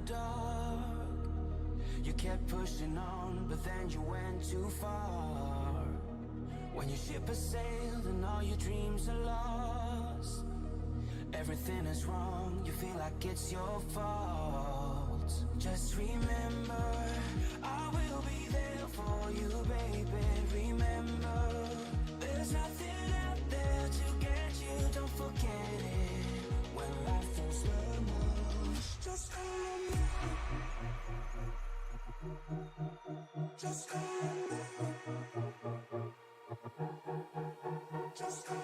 dark. You kept pushing on, but then you went too far. When your ship has sailed and all your dreams are lost, everything is wrong, you feel like it's your fault. Just remember, I will be there for you, baby. Remember, there's nothing out there to get you, don't forget it. When life feels lemons, just call me. Just call me. Just call me.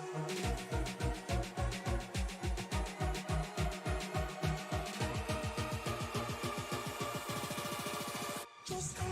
Just call me.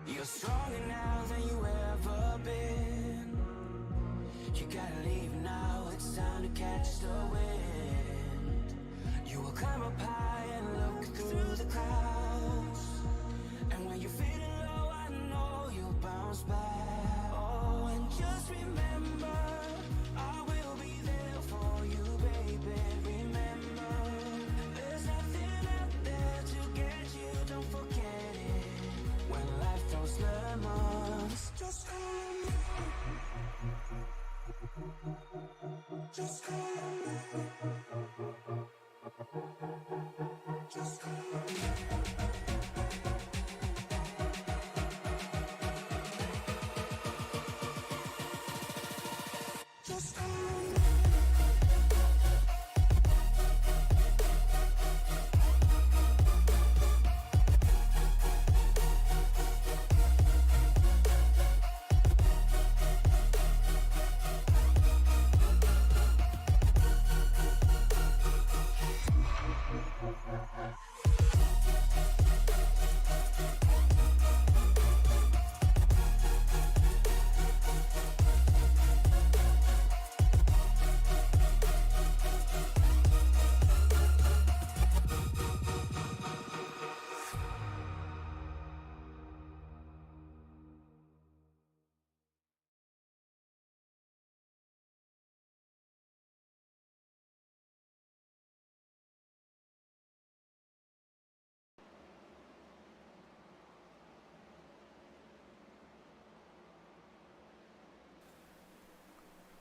You're stronger now than you ever been. You gotta leave now, it's time to catch the wind. You will climb up high and look through the clouds. And when you're feeling low, I know you'll bounce back. Oh, and just remember, I will be there for you, baby. Remember, there's nothing out there to get you, don't forget it. When life throws lemons, just call me. Just call me. Just call me. Just call me.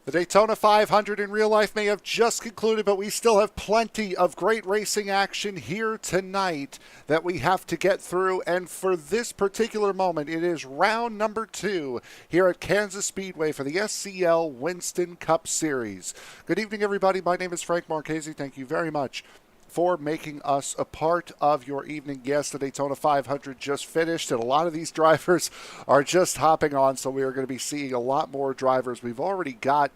The Daytona 500 in real life may have just concluded, but we still have plenty of great racing action here tonight that we have to get through. And for this particular moment, it is round number 2 here at Kansas Speedway for the SCL Winston Cup Series. Good evening, everybody. My name is Frank Marchese. Thank you very much for making us a part of your evening. Yes, the Daytona 500 just finished, and a lot of these drivers are just hopping on, so we are going to be seeing a lot more drivers. We've already got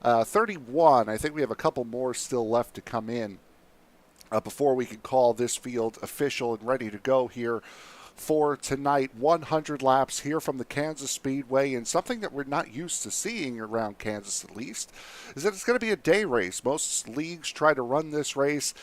31. I think we have a couple more still left to come in before we can call this field official and ready to go here for tonight. 100 laps here from the Kansas Speedway, and something that we're not used to seeing around Kansas, at least, is that it's going to be a day race. Most leagues try to run this race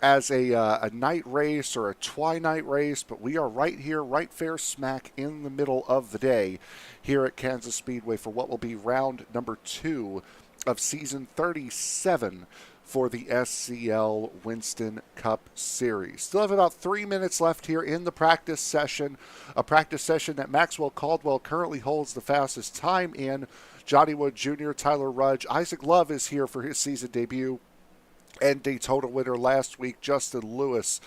as a night race or a twilight race, but we are right here, right fair smack in the middle of the day here at Kansas Speedway for what will be round number 2 of season 37 for the SCL Winston Cup Series. Still have about 3 minutes left here in the practice session, a practice session that Maxwell Caldwell currently holds the fastest time in. Johnny Wood Jr., Tyler Rudge, Isaac Love is here for his season debut, and Daytona winner last week, Justin Lewis,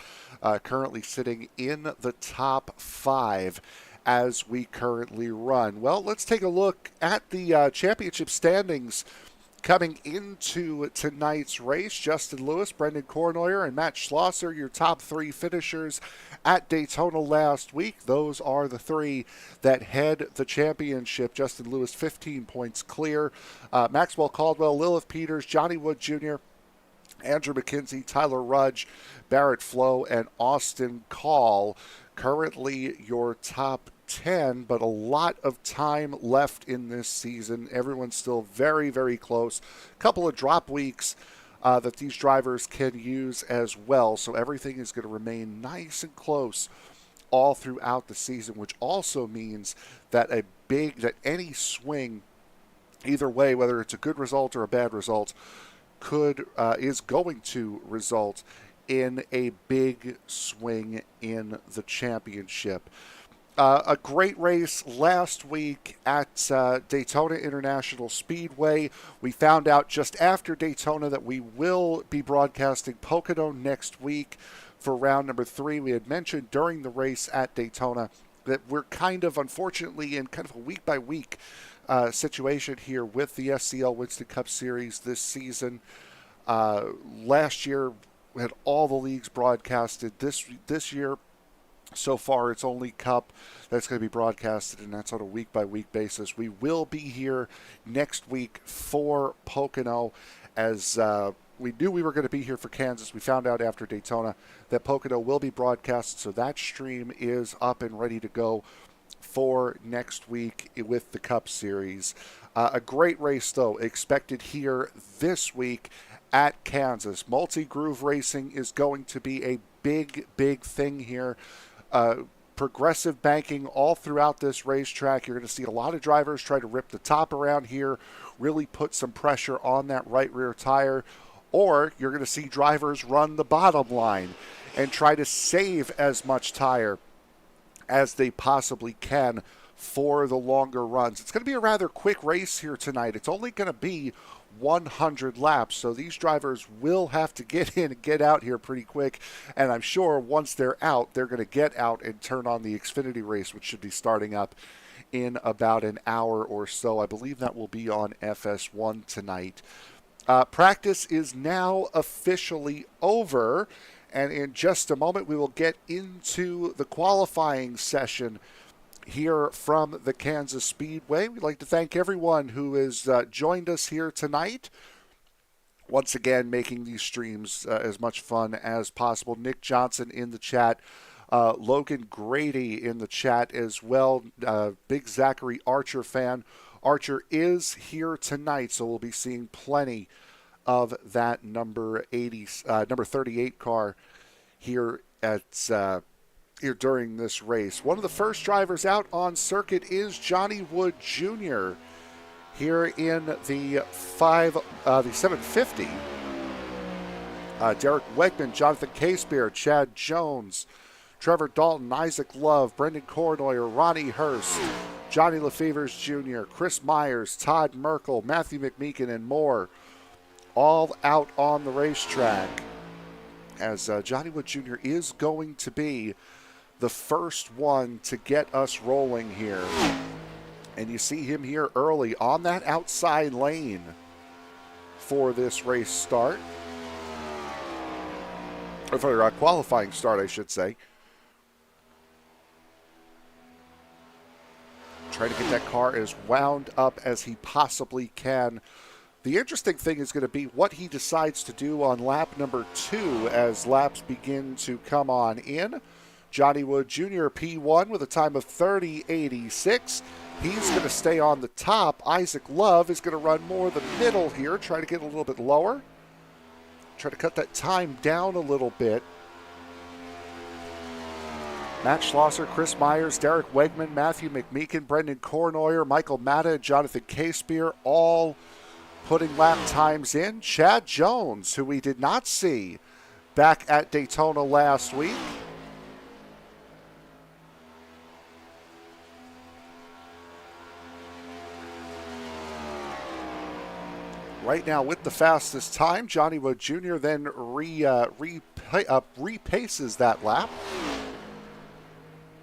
currently sitting in the top 5 as we currently run. Well, let's take a look at the championship standings Coming into tonight's race, Justin Lewis, Brendan Cournoyer, and Matt Schlosser, your top three finishers at Daytona last week. Those are the three that head the championship. Justin Lewis, 15 points clear. Maxwell Caldwell, Lilith Peters, Johnny Wood Jr., Andrew McKenzie, Tyler Rudge, Barrett Flo, and Austin Call. Currently your top 10, but a lot of time left in this season. Everyone's still very, very close. A couple of drop weeks that these drivers can use as well. So everything is going to remain nice and close all throughout the season, which also means that any swing, either way, whether it's a good result or a bad result, is going to result in a big swing in the championship. A great race last week at Daytona International Speedway. We found out just after Daytona that we will be broadcasting Pocono next week for round number 3. We had mentioned during the race at Daytona that we're kind of, unfortunately, in kind of a week-by-week situation here with the SCL Winston Cup Series this season. Last year, we had all the leagues broadcasted. This year, so far, it's only Cup that's going to be broadcasted, and that's on a week-by-week basis. We will be here next week for Pocono, as we knew we were going to be here for Kansas. We found out after Daytona that Pocono will be broadcast, so that stream is up and ready to go for next week with the Cup Series. A great race, though, expected here this week at Kansas. Multi-groove racing is going to be a big, big thing here. Progressive banking all throughout this racetrack. You're going to see a lot of drivers try to rip the top around here, really put some pressure on that right rear tire, or you're going to see drivers run the bottom line and try to save as much tire as they possibly can for the longer runs. It's going to be a rather quick race here tonight. It's only going to be 100 laps, so these drivers will have to get in and get out here pretty quick, and I'm sure once they're out, they're going to get out and turn on the Xfinity race, which should be starting up in about an hour or so. I believe that will be on FS1 tonight. Practice is now officially over, and in just a moment we will get into the qualifying session here from the Kansas Speedway. We'd like to thank everyone who has joined us here tonight. Once again, making these streams as much fun as possible. Nick Johnson in the chat. Logan Grady in the chat as well. Big Zachary Archer fan. Archer is here tonight, so we'll be seeing plenty of that number 38 car here at here during this race. One of the first drivers out on circuit is Johnny Wood Jr. here in the 750. Derek Wegman, Jonathan Casebeer, Chad Jones, Trevor Dalton, Isaac Love, Brendan Cournoyer, Ronnie Hurst, Johnny LaFevers Jr., Chris Myers, Todd Merkel, Matthew McMeekin, and more, all out on the racetrack, as Johnny Wood Jr. is going to be the first one to get us rolling here. And you see him here early on that outside lane for this race start. Or for a qualifying start, I should say. Trying to get that car as wound up as he possibly can. The interesting thing is going to be what he decides to do on lap number 2 as laps begin to come on in. Johnny Wood Jr. P1 with a time of 30.86. He's going to stay on the top. Isaac Love is going to run more the middle here, try to get a little bit lower. Try to cut that time down a little bit. Matt Schlosser, Chris Myers, Derek Wegman, Matthew McMeekin, Brendan Cournoyer, Michael Matta, Jonathan Casebeer, all putting lap times in. Chad Jones, who we did not see back at Daytona last week. Right now with the fastest time, Johnny Wood Jr. then repaces that lap.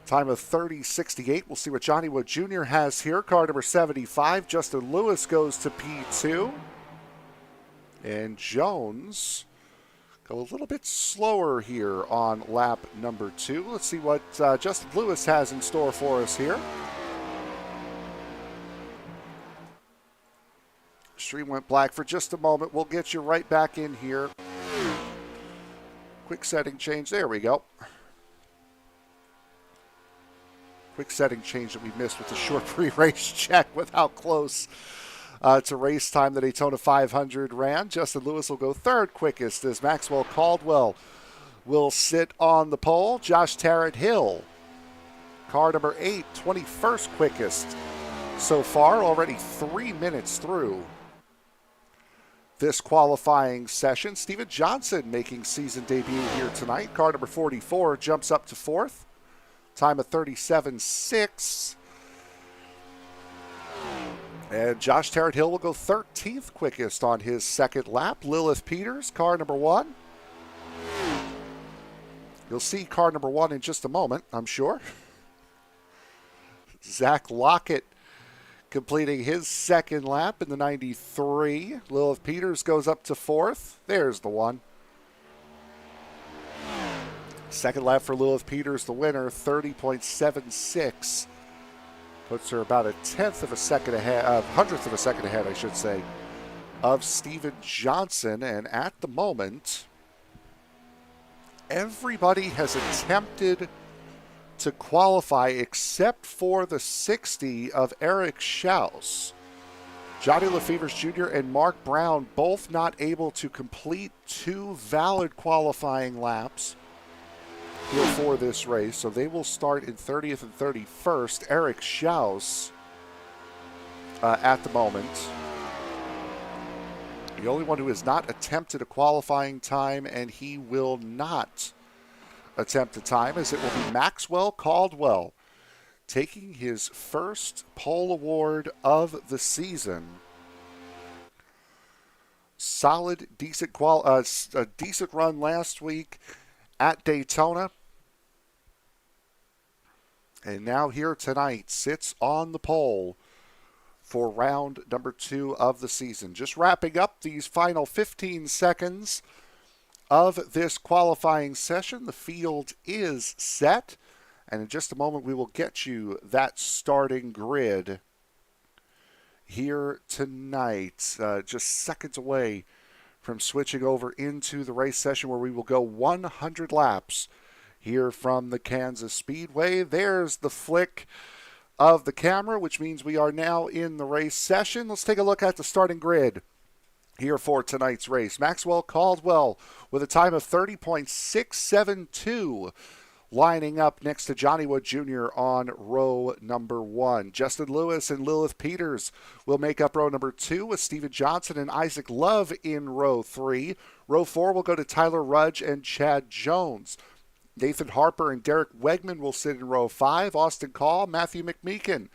Time of 30.68. We'll see what Johnny Wood Jr. has here. Car number 75. Justin Lewis goes to P2. And Jones go a little bit slower here on lap number 2. Let's see what Justin Lewis has in store for us here. Stream went black for just a moment. We'll get you right back in here. Quick setting change. There we go. Quick setting change that we missed with the short pre-race check with how close to race time the Daytona 500 ran. Justin Lewis will go third quickest as Maxwell Caldwell will sit on the pole. Josh Tarrant Hill, car number 8, 21st quickest so far, already 3 minutes through this qualifying session. Steven Johnson making season debut here tonight. Car number 44 jumps up to 4th. Time of 37.6. And Josh Tarrant Hill will go 13th quickest on his second lap. Lilith Peters, car number 1. You'll see car number 1 in just a moment, I'm sure. Zach Lockett completing his second lap in the 93. Lilith Peters goes up to 4th. There's the one. Second lap for Lilith Peters, the winner, 30.76. Puts her about a hundredth of a second ahead, I should say, of Steven Johnson. And at the moment, everybody has attempted to qualify except for the 60 of Eric Schaus. Johnny Lefevers Jr. and Mark Brown both not able to complete 2 valid qualifying laps here for this race, so they will start in 30th and 31st. Eric Schaus at the moment, the only one who has not attempted a qualifying time, and he will not attempt a time, as it will be Maxwell Caldwell taking his first pole award of the season. Solid, decent a decent run last week at Daytona. And now here tonight sits on the pole for round number 2 of the season. Just wrapping up these final 15 seconds of this qualifying session. The field is set, and in just a moment we will get you that starting grid here tonight. Just seconds away from switching over into the race session where we will go 100 laps here from the Kansas Speedway. There's the flick of the camera, which means we are now in the race session. Let's take a look at the starting grid here for tonight's race. Maxwell Caldwell with a time of 30.672, lining up next to Johnny Wood Jr. on row number 1. Justin Lewis and Lilith Peters will make up row number 2, with Steven Johnson and Isaac Love in row 3. Row 4 will go to Tyler Rudge and Chad Jones. Nathan Harper and Derek Wegman will sit in row 5. Austin Call, Matthew McMeekin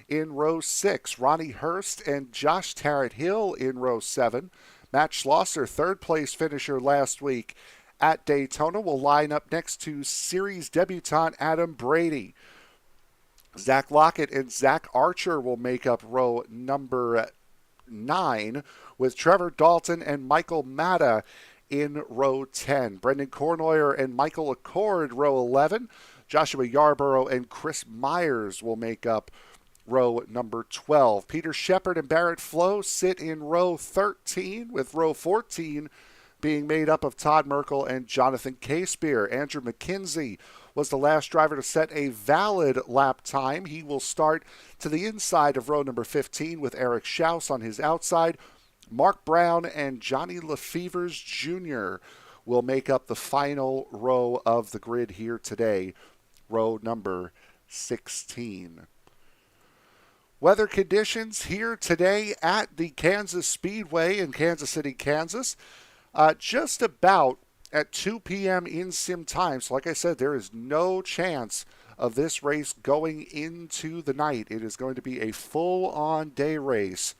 in row 6. Ronnie Hurst and Josh Tarrant Hill in row 7. Matt Schlosser, third place finisher last week at Daytona, will line up next to series debutant Adam Brady. Zach Lockett and Zach Archer will make up row number 9, with Trevor Dalton and Michael Matta in row 10. Brendan Cournoyer and Michael Accord, row 11. Joshua Yarborough and Chris Myers will make up row number 12. Peter Shepard and Barrett Flo sit in row 13, with row 14 being made up of Todd Merkel and Jonathan Casebeer. Andrew McKenzie was the last driver to set a valid lap time. He will start to the inside of row number 15 with Eric Schaus on his outside. Mark Brown and Johnny Lefevers Jr. will make up the final row of the grid here today, row number 16. Weather conditions here today at the Kansas Speedway in Kansas City, Kansas. Just about at 2 p.m. in sim time. So like I said, there is no chance of this race going into the night. It is going to be a full-on day race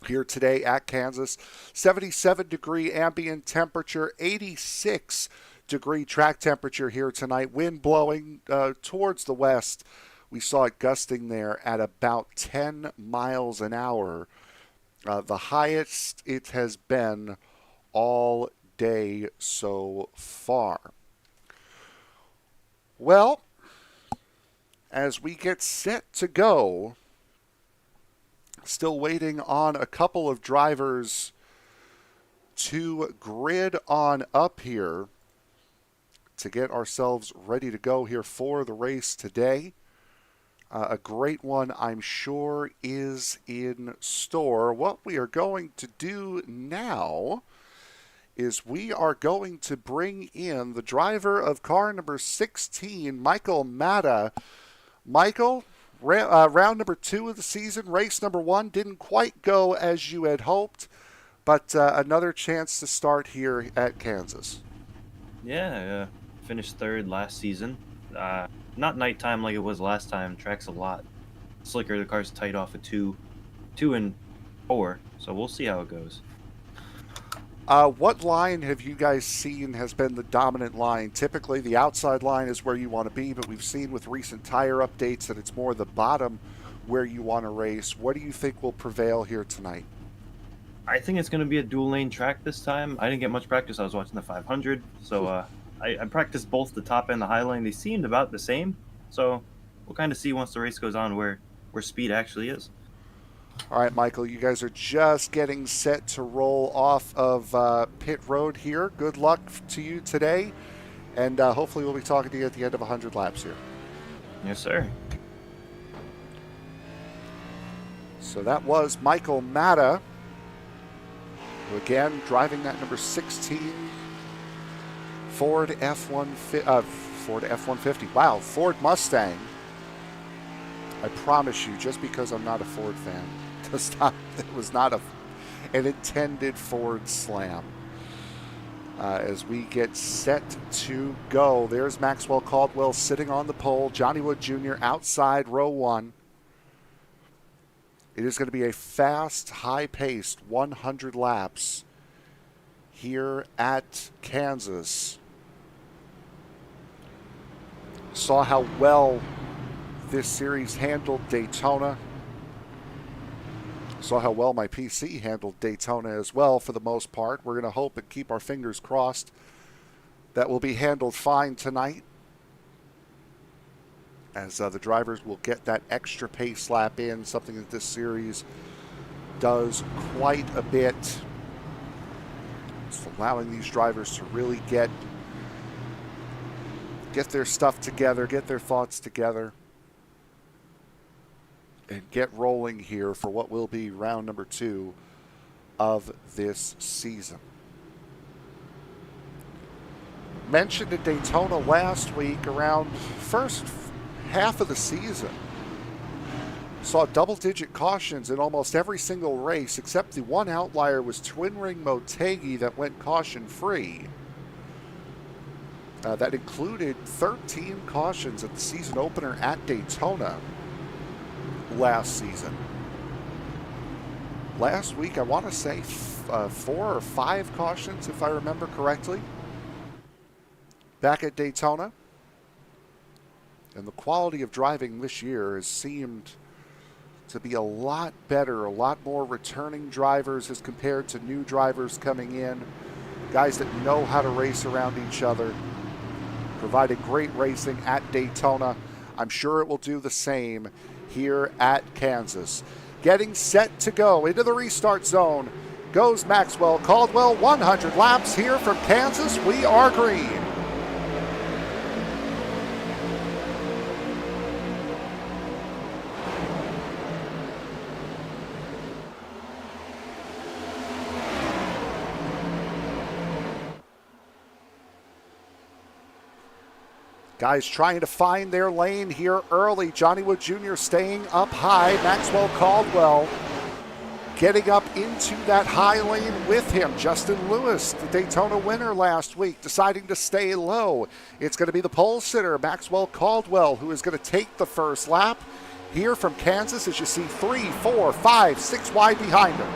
here today at Kansas. 77-degree ambient temperature, 86-degree track temperature here tonight. Wind blowing towards the west. We saw it gusting there at about 10 miles an hour The highest it has been all day so far. Well, as we get set to go, still waiting on a couple of drivers to grid on up here to get ourselves ready to go here for the race today. A great one, I'm sure, is in store. What we are going to do now is we are going to bring in the driver of car number 16, Michael Matta. Michael, round number 2 of the season, race number 1 didn't quite go as you had hoped, but another chance to start here at Kansas. Yeah, finished 3rd last season. Not nighttime like it was last time. Track's a lot slicker. The car's tight off of 2 and 4, so we'll see how it goes. What line have you guys seen has been the dominant line? Typically, the outside line is where you want to be, but we've seen with recent tire updates that it's more the bottom where you want to race. What do you think will prevail here tonight? I think it's going to be a dual-lane track this time. I didn't get much practice. I was watching the 500, so I practiced both the top and the high line. They seemed about the same, so we'll kind of see once the race goes on where speed actually is. All right, Michael, you guys are just getting set to roll off of pit road here. Good luck to you today, and hopefully we'll be talking to you at the end of 100 laps here. Yes, sir. So that was Michael Matta, who again driving that number 16 Ford F-150. Wow, Ford Mustang. I promise you, just because I'm not a Ford fan, it was not an intended Ford slam. As we get set to go, there's Maxwell Caldwell sitting on the pole. Johnny Wood Jr. outside row 1. It is going to be a fast, high-paced 100 laps here at Kansas. Saw how well this series handled Daytona. Saw how well my PC handled Daytona as well for the most part. We're going to hope and keep our fingers crossed that will be handled fine tonight, as the drivers will get that extra pace lap in, something that this series does quite a bit. It's allowing these drivers to really get their stuff together, get their thoughts together, and get rolling here for what will be round number 2 of this season. Mentioned at Daytona last week, around first half of the season, saw double-digit cautions in almost every single race, except the one outlier was Twin Ring Motegi that went caution-free. That included 13 cautions at the season opener at Daytona last season. Last week, I want to say 4 or 5 cautions, if I remember correctly, back at Daytona. And the quality of driving this year has seemed to be a lot better, a lot more returning drivers as compared to new drivers coming in, guys that know how to race around each other, provided great racing at Daytona. I'm sure it will do the same here at Kansas. Getting set to go into the restart zone goes Maxwell Caldwell. 100 laps here from Kansas. We are green. Guys trying to find their lane here early. Johnny Wood Jr. staying up high. Maxwell Caldwell getting up into that high lane with him. Justin Lewis, the Daytona winner last week, deciding to stay low. It's going to be the pole sitter, Maxwell Caldwell, who is going to take the first lap here from Kansas, as you see 3, 4, 5, 6 wide behind him.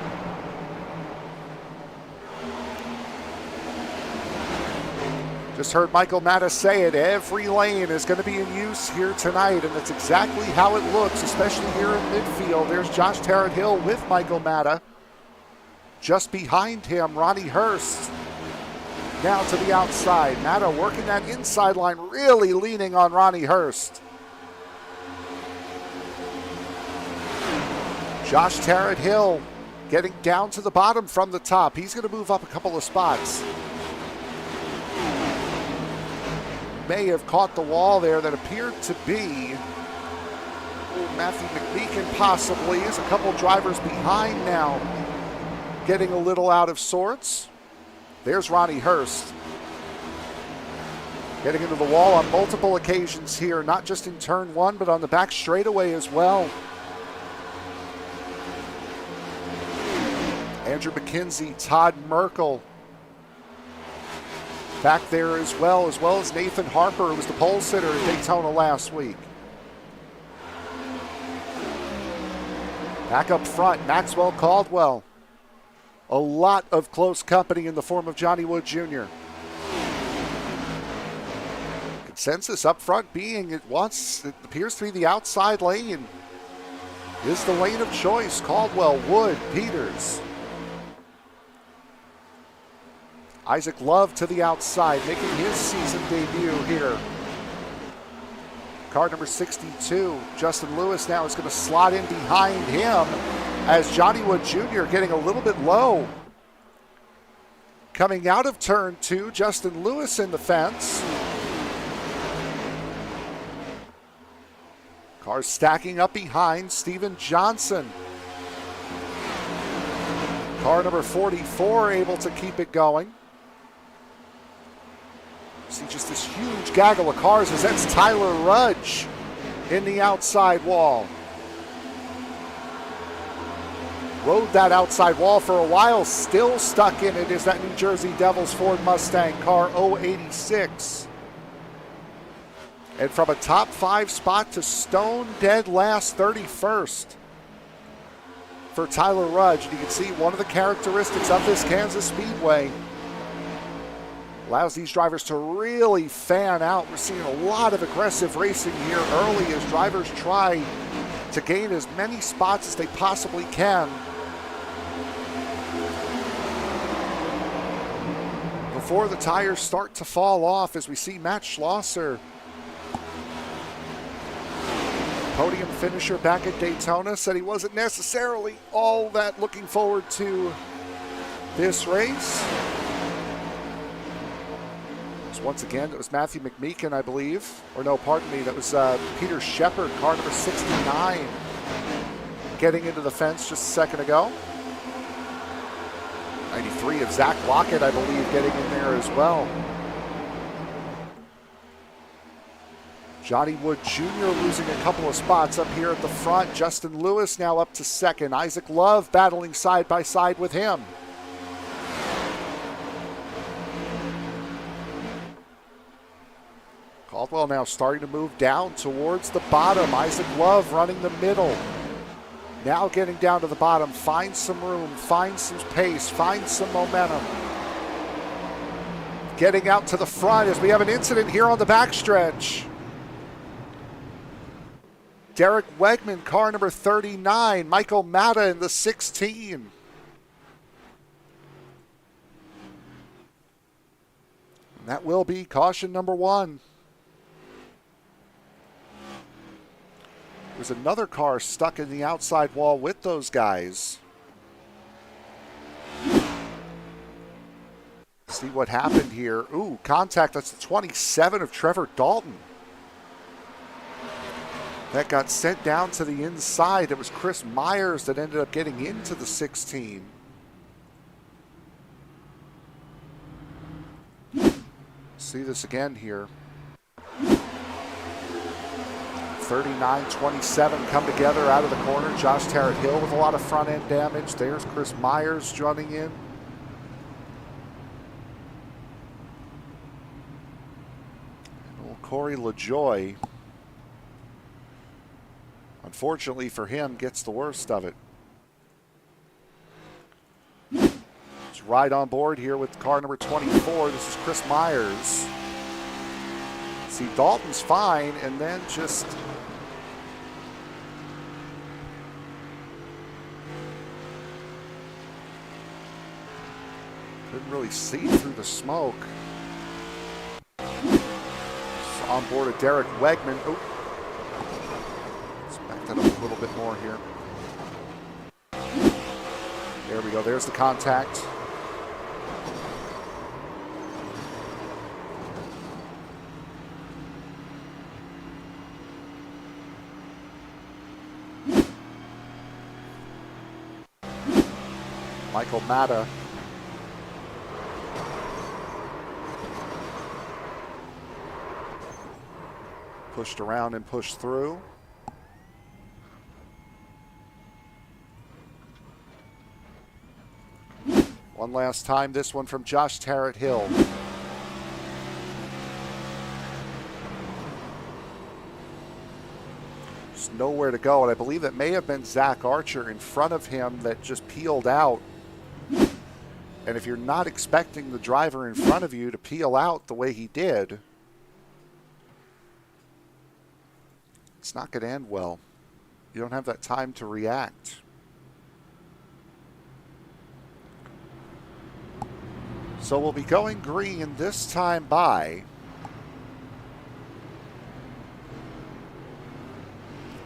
Just heard Michael Matta say it. Every lane is going to be in use here tonight, and that's exactly how it looks, especially here in midfield. There's Josh Tarrant-Hill with Michael Matta. just behind him, Ronnie Hurst. Now to the outside. Matta working that inside line, really leaning on Ronnie Hurst. Josh Tarrant Hill getting down to the bottom from the top. He's going to move up a couple of spots. May have caught the wall there that appeared to be Matthew McMeekin possibly. Is a couple drivers behind now, getting a little out of sorts. There's Ronnie Hurst getting into the wall on multiple occasions here, not just in turn one, but on the back straightaway as well. Andrew McKenzie, Todd Merkel back there as well as Nathan Harper, who was the pole sitter at Daytona last week. Back up front, Maxwell Caldwell. A lot of close company in the form of Johnny Wood Jr. Consensus up front being it appears to be the outside lane. Is the lane of choice. Caldwell, Wood, Peters. Isaac Love to the outside, making his season debut here. Car number 62, Justin Lewis now is going to slot in behind him as Johnny Wood Jr. getting a little bit low. Coming out of turn 2, Justin Lewis in the fence. Cars stacking up behind Steven Johnson. Car number 44 able to keep it going. See just this huge gaggle of cars as that's Tyler Rudge in the outside wall. Rode that outside wall for a while, still stuck in it is that New Jersey Devils Ford Mustang car 086. And from a top 5 spot to stone dead last 31st for Tyler Rudge. And you can see one of the characteristics of this Kansas Speedway allows these drivers to really fan out. We're seeing a lot of aggressive racing here early as drivers try to gain as many spots as they possibly can before the tires start to fall off, as we see Matt Schlosser, podium finisher back at Daytona, said he wasn't necessarily all that looking forward to this race. Once again, it was Matthew McMeekin, I believe. Or no, pardon me, that was Peter Shepard, car number 69, getting into the fence just a second ago. 93 of Zach Lockett, I believe, getting in there as well. Johnny Wood Jr. losing a couple of spots up here at the front. Justin Lewis now up to second. Isaac Love battling side by side with him. Caldwell now starting to move down towards the bottom. Isaac Love running the middle. Now getting down to the bottom. Finds some room, finds some pace, finds some momentum. Getting out to the front as we have an incident here on the backstretch. Derek Wegman, car number 39. Michael Matta in the 16. And that will be caution number 1. There's another car stuck in the outside wall with those guys. See what happened here. Ooh, contact. That's the 27 of Trevor Dalton. That got sent down to the inside. It was Chris Myers that ended up getting into the 16. See this again here. 39-27 come together out of the corner. Josh Tarrant Hill with a lot of front end damage. There's Chris Myers running in. And old Corey LaJoy, unfortunately for him, gets the worst of it. Let's ride on board here with car number 24. This is Chris Myers. See, Dalton's fine, and then just Couldn't really see through the smoke. Just on board of Derek Wegman. Oh. Let's back that up a little bit more here. There we go. There's the contact. Michael Matta. Pushed around and pushed through. One last time, this one from Josh Tarrant Hill. Just nowhere to go, and I believe that may have been Zach Archer in front of him that just peeled out. And if you're not expecting the driver in front of you to peel out the way he did, it's not going to end well. You don't have that time to react. So we'll be going green this time by.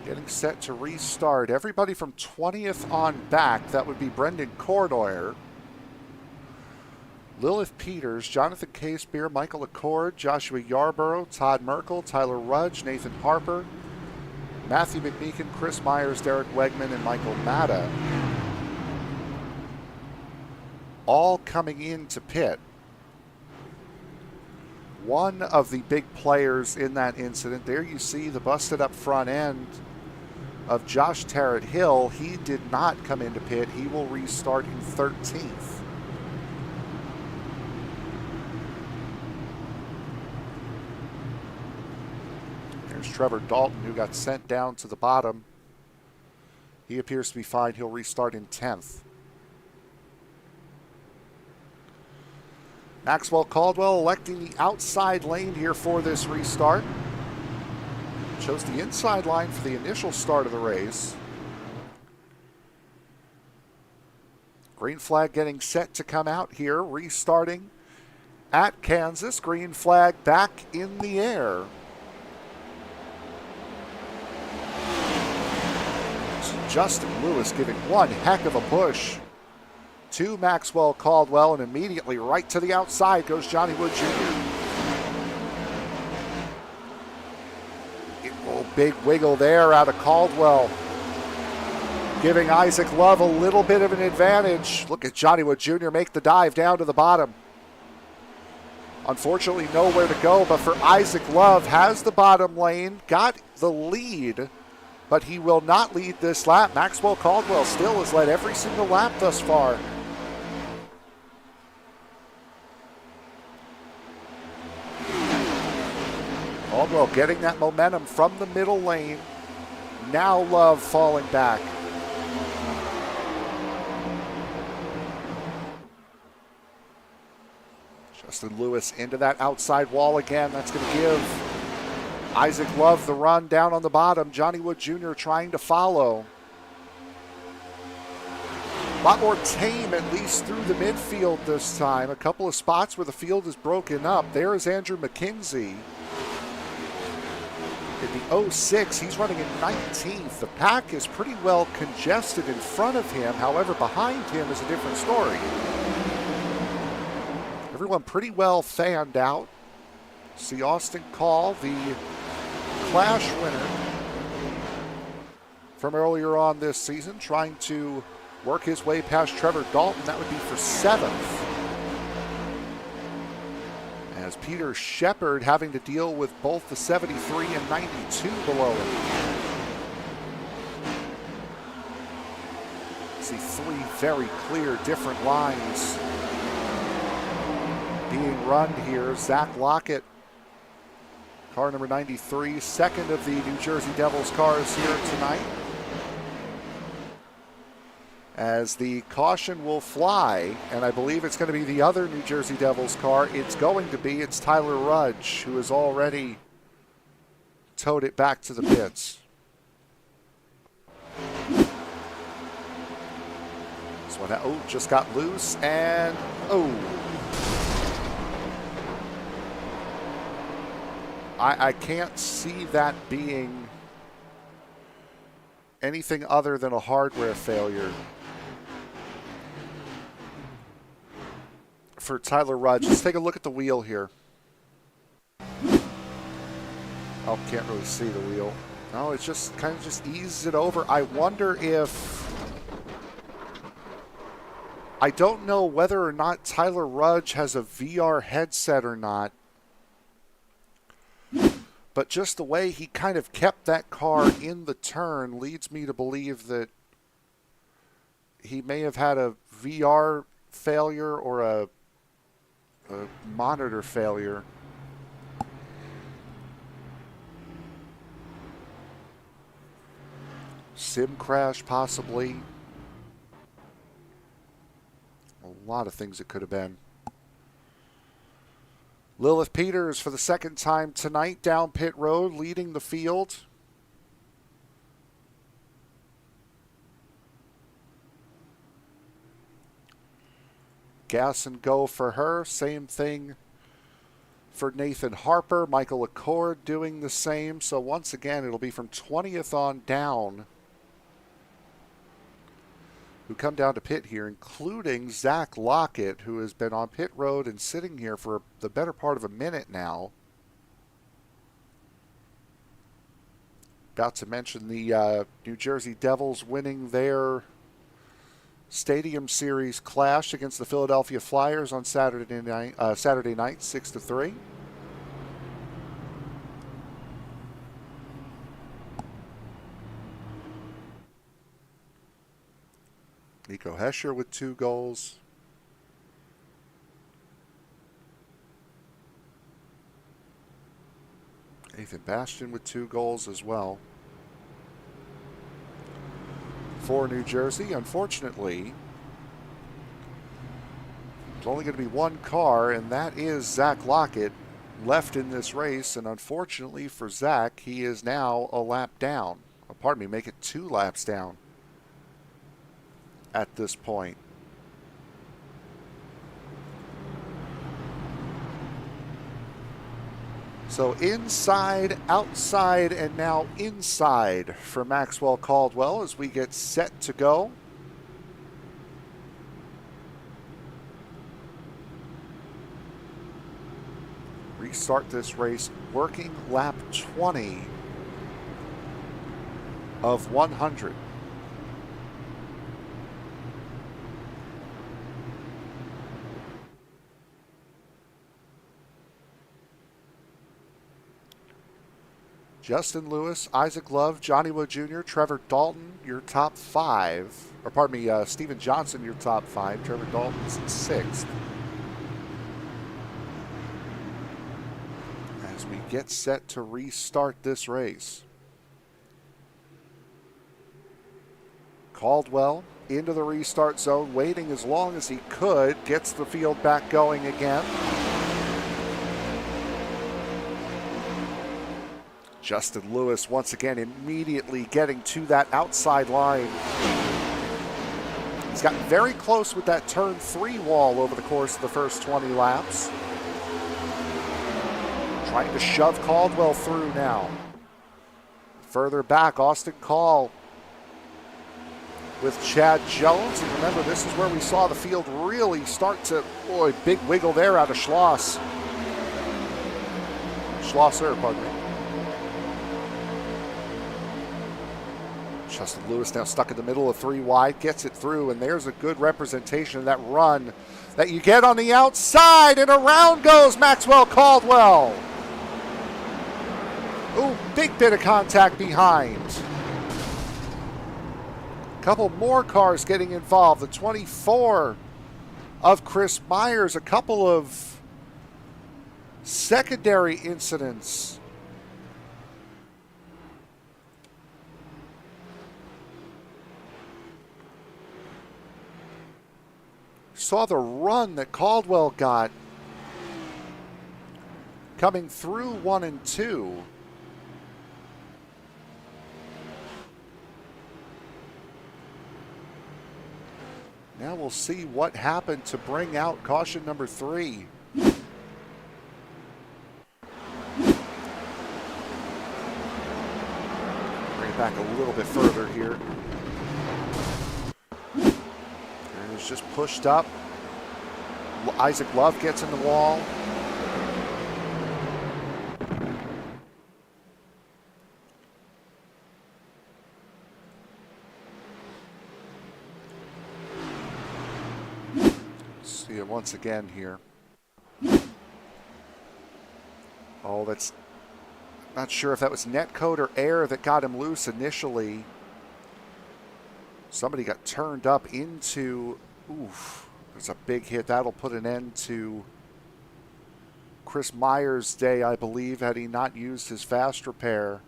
Getting set to restart. Everybody from 20th on back. That would be Brendan Cournoyer, Lilith Peters, Jonathan Casebeer, Michael Accord, Joshua Yarborough, Todd Merkel, Tyler Rudge, Nathan Harper, Matthew McMeekin, Chris Myers, Derek Wegman, and Michael Matta. All coming into pit. One of the big players in that incident, there you see the busted up front end of Josh Tarrant Hill. He did not come into pit. He will restart in 13th. There's Trevor Dalton, who got sent down to the bottom. He appears to be fine. He'll restart in 10th. Maxwell Caldwell electing the outside lane here for this restart. Chose the inside line for the initial start of the race. Green flag getting set to come out here, restarting at Kansas. Green flag back in the air. Justin Lewis giving one heck of a push to Maxwell Caldwell, and immediately right to the outside goes Johnny Wood Jr. Oh, big wiggle there out of Caldwell, giving Isaac Love a little bit of an advantage. Look at Johnny Wood Jr. make the dive down to the bottom. Unfortunately, nowhere to go, but for Isaac Love, has the bottom lane, got the lead, but he will not lead this lap. Maxwell Caldwell still has led every single lap thus far. Caldwell getting that momentum from the middle lane. Now Love falling back. Justin Lewis into that outside wall again. That's going to give Isaac Love the run down on the bottom. Johnny Wood Jr. trying to follow. A lot more tame, at least through the midfield this time. A couple of spots where the field is broken up. There is Andrew McKenzie. In the 06, he's running in 19th. The pack is pretty well congested in front of him. However, behind him is a different story. Everyone pretty well fanned out. See Austin Call, the Clash winner from earlier on this season, trying to work his way past Trevor Dalton. That would be for 7th. As Peter Shepard having to deal with both the 73 and 92 below him. See 3 very clear different lines being run here. Zach Lockett, car number 93, second of the New Jersey Devils cars here tonight. As the caution will fly, and I believe it's going to be the other New Jersey Devils car. It's Tyler Rudge, who has already towed it back to the pits. As what. Oh, just got loose and oh. I can't see that being anything other than a hardware failure for Tyler Rudge. Let's take a look at the wheel here. Oh, can't really see the wheel. No, it's just kind of just eases it over. I wonder if... I don't know whether or not Tyler Rudge has a VR headset or not. But just the way he kind of kept that car in the turn leads me to believe that he may have had a VR failure or a monitor failure. Sim crash, possibly. A lot of things it could have been. Lilith Peters for the second time tonight down pit road, leading the field. Gas and go for her. Same thing for Nathan Harper. Michael Accord doing the same. So once again, it'll be from 20th on down who come down to pit here, including Zach Lockett, who has been on pit road and sitting here for the better part of a minute now. About to mention the New Jersey Devils winning their Stadium Series clash against the Philadelphia Flyers on Saturday night, 6-3. Nico Hescher with 2 goals. Nathan Bastian with 2 goals as well. For New Jersey, unfortunately, there's only going to be one car, and that is Zach Lockett left in this race. And unfortunately for Zach, he is now a lap down. Pardon me, make it 2 laps down at this point. So inside, outside, and now inside for Maxwell Caldwell as we get set to go. Restart this race working lap 20 of 100. Justin Lewis, Isaac Love, Johnny Wood Jr., Trevor Dalton, your top 5. Or pardon me, Steven Johnson, your top 5. Trevor Dalton's 6th. As we get set to restart this race. Caldwell into the restart zone, waiting as long as he could, gets the field back going again. Justin Lewis once again immediately getting to that outside line. He's gotten very close with that turn 3 wall over the course of the first 20 laps. Trying to shove Caldwell through now. Further back, Austin Call with Chad Jones. And remember, this is where we saw the field really start to, boy, big wiggle there out of Schlosser, pardon me. Justin Lewis now stuck in the middle of 3 wide, gets it through, and there's a good representation of that run that you get on the outside, and around goes Maxwell Caldwell. Ooh, big bit of contact behind. A couple more cars getting involved. The 24 of Chris Myers, a couple of secondary incidents. Saw the run that Caldwell got coming through 1 and 2. Now we'll see what happened to bring out caution number 3. Bring it back a little bit further here. And it's just pushed up. Isaac Love gets in the wall. See it once again here. Oh, that's not sure if that was netcode or air that got him loose initially. Somebody got turned up into, oof, there's a big hit. That'll put an end to Chris Myers' day, I believe, had he not used his fast repair.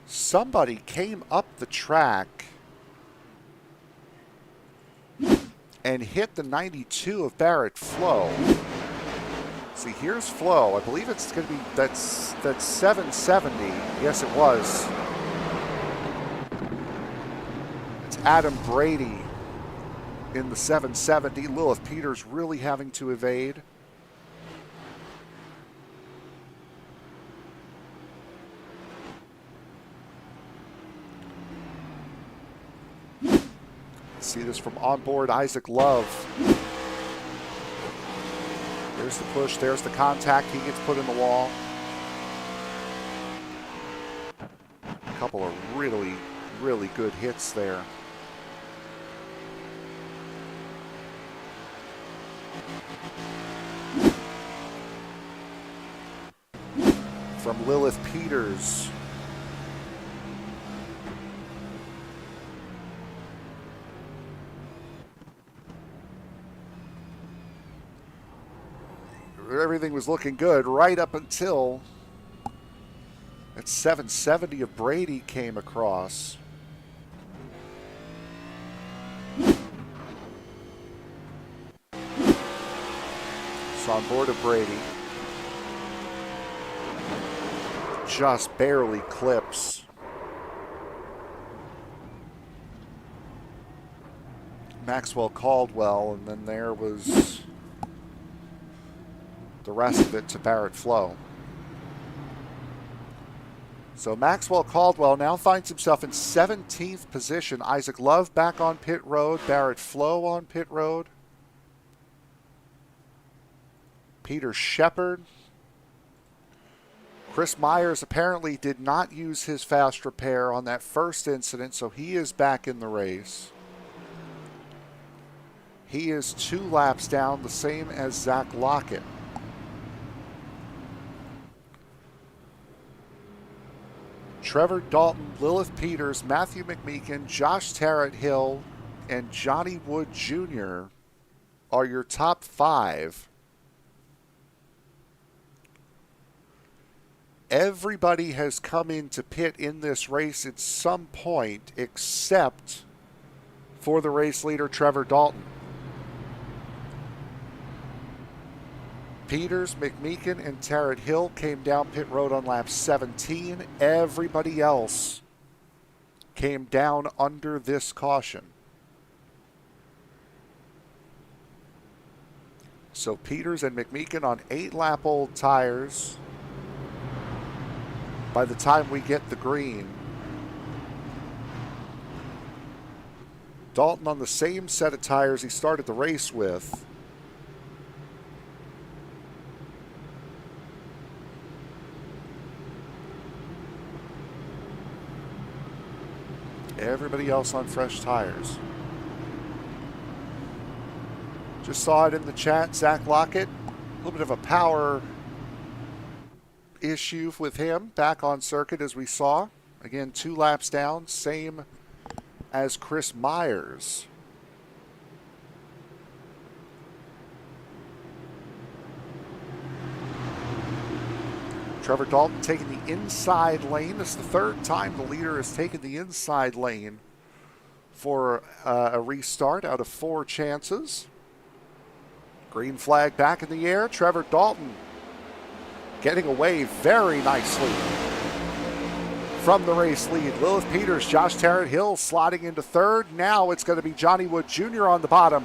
Somebody came up the track and hit the 92 of Barrett Flo. See, here's Flo. I believe it's going to be, that's 770. Yes, it was. It's Adam Brady in the 770. Lilith Peters really having to evade. See this from onboard Isaac Love. There's the push, there's the contact. He gets put in the wall. A couple of really, really good hits there. From Lilith Peters. Everything was looking good right up until that 770 of Brady came across. So on board of Brady. Just barely clips. Maxwell Caldwell, and then there was the rest of it to Barrett Flo. So Maxwell Caldwell now finds himself in 17th position. Isaac Love back on pit road. Barrett Flo on pit road. Peter Shepard. Chris Myers apparently did not use his fast repair on that first incident, so he is back in the race. He is 2 laps down, the same as Zach Lockett. Trevor Dalton, Lilith Peters, Matthew McMeekin, Josh Tarrant-Hill, and Johnny Wood Jr. are your top 5. Everybody has come into pit in this race at some point except for the race leader, Trevor Dalton. Peters, McMeekin, and Tarrant-Hill came down pit road on lap 17. Everybody else came down under this caution. So Peters and McMeekin on 8-lap-old tires by the time we get the green. Dalton on the same set of tires he started the race with. Everybody else on fresh tires. Just saw it in the chat. Zach Lockett, a little bit of a power issue with him back on circuit as we saw. Again, 2 laps down, same as Chris Myers. Trevor Dalton taking the inside lane. This is the 3rd time the leader has taken the inside lane for a restart out of 4 chances. Green flag back in the air. Trevor Dalton getting away very nicely from the race lead. Lilith Peters, Josh Tarrant Hill slotting into third. Now it's going to be Johnny Wood Jr. on the bottom.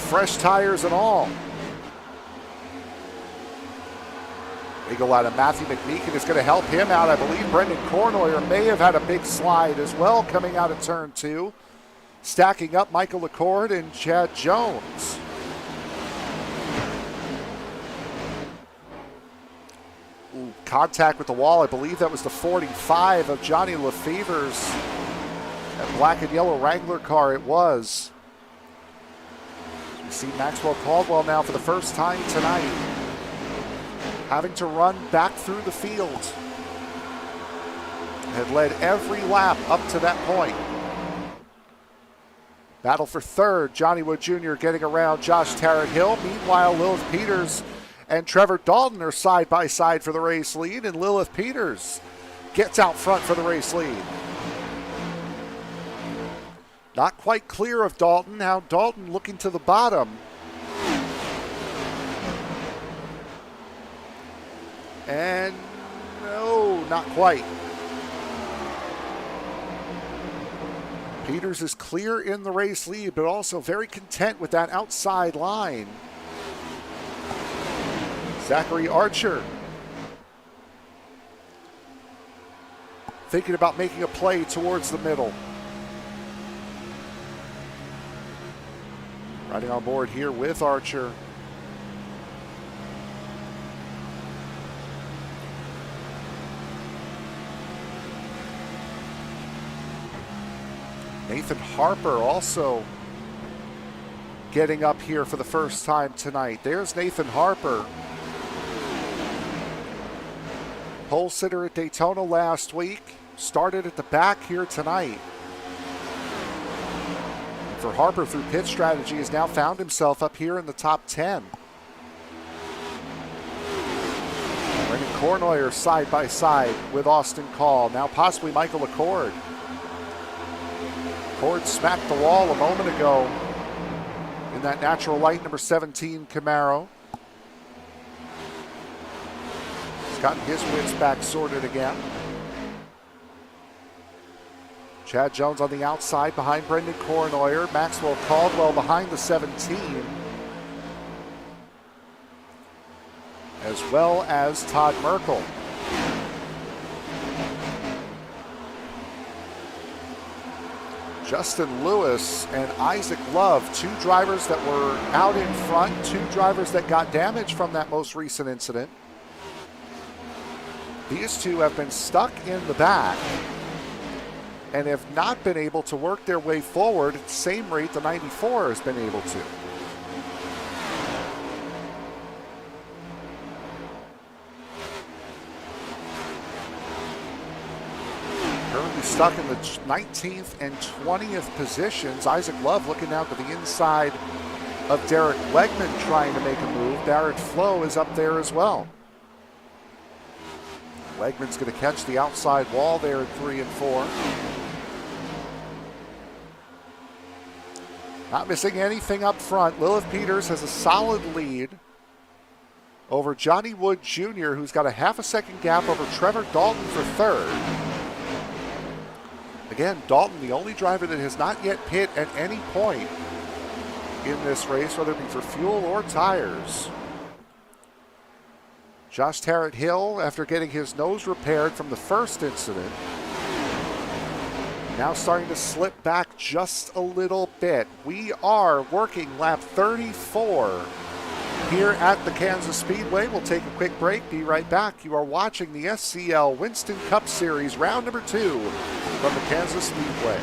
Fresh tires and all. Eagle out of Matthew McMeekin is going to help him out. I believe Brendan Cournoyer may have had a big slide as well coming out of turn 2. Stacking up Michael LaCourte and Chad Jones. Ooh, contact with the wall. I believe that was the 45 of Johnny Lefever's that black and yellow Wrangler car. It was. We see Maxwell Caldwell now for the first time tonight, having to run back through the field. Had led every lap up to that point. Battle for third. Johnny Wood Jr. getting around Josh Tarrant Hill. Meanwhile, Lilith Peters and Trevor Dalton are side by side for the race lead, and Lilith Peters gets out front for the race lead. Not quite clear of Dalton. Now Dalton looking to the bottom. And no, not quite. Peters is clear in the race lead, but also very content with that outside line. Zachary Archer thinking about making a play towards the middle. Riding on board here with Archer. Nathan Harper also getting up here for the first time tonight. There's Nathan Harper. Pole sitter at Daytona last week. Started at the back here tonight. And for Harper, through pit strategy, has now found himself up here in the top 10. Brendan Cournoyer side by side with Austin Call. Now possibly Michael LaCourte. Ford smacked the wall a moment ago in that natural light number 17 Camaro. He's gotten his wits back sorted again. Chad Jones on the outside behind Brendan Cournoyer. Maxwell Caldwell behind the 17. As well as Todd Merkel. Justin Lewis and Isaac Love, two drivers that were out in front, two drivers that got damaged from that most recent incident. These two have been stuck in the back and have not been able to work their way forward at the same rate the 94 has been able to. Currently stuck in the 19th and 20th positions. Isaac Love looking out to the inside of Derek Wegman trying to make a move. Barrett Flo is up there as well. Wegman's going to catch the outside wall there at 3 and 4. Not missing anything up front. Lilith Peters has a solid lead over Johnny Wood Jr., who's got a half a second gap over Trevor Dalton for third. Again, Dalton, the only driver that has not yet pit at any point in this race, whether it be for fuel or tires. Josh Tarrant Hill, after getting his nose repaired from the first incident, now starting to slip back just a little bit. We are working lap 34 here at the Kansas Speedway. We'll take a quick break, be right back. You are watching the SCL Winston Cup Series, round number 2 from the Kansas Speedway.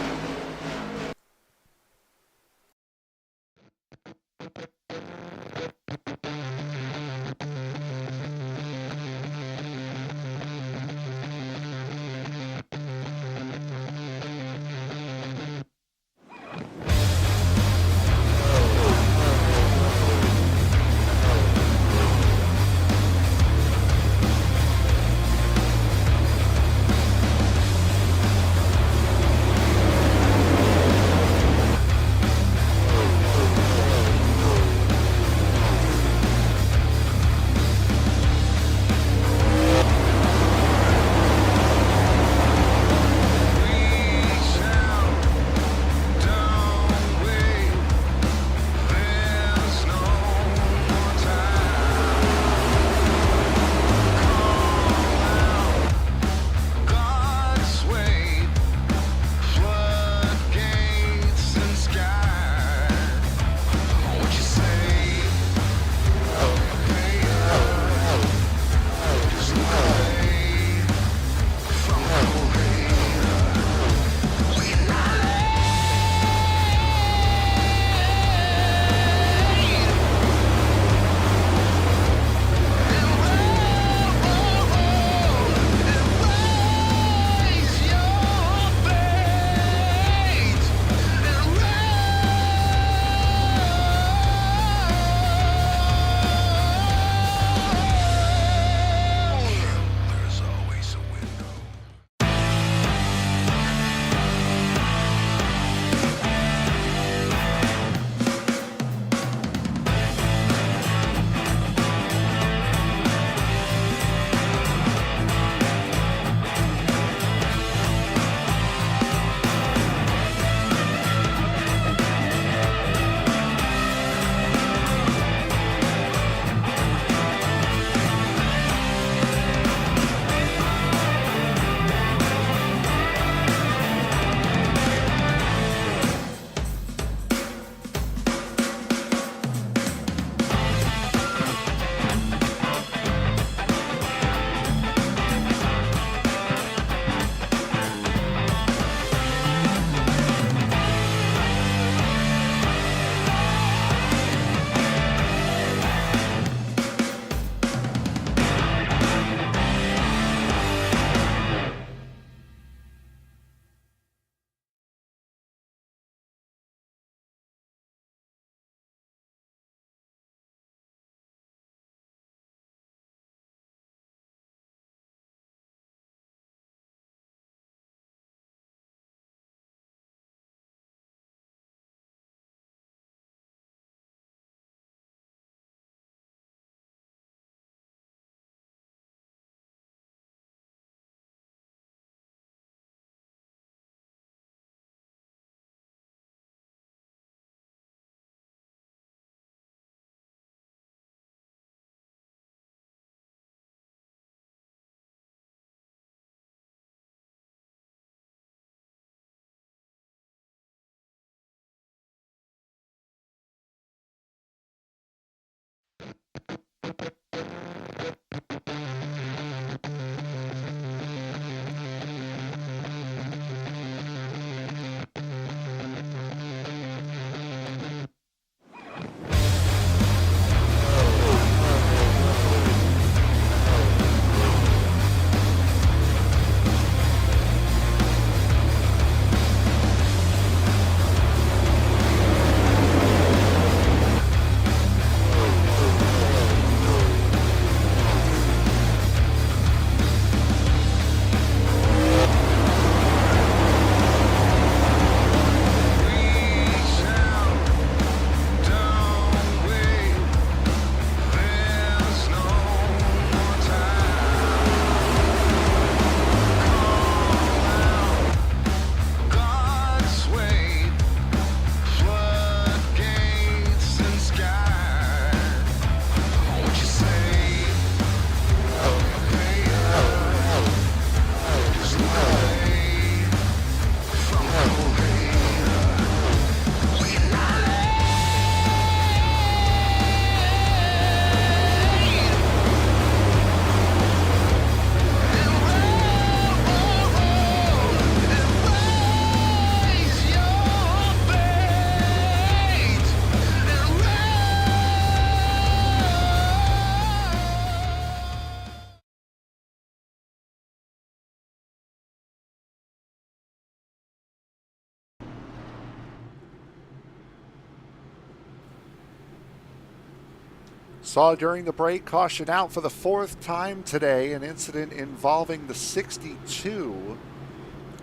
Saw during the break, caution out for the fourth time today, an incident involving the 62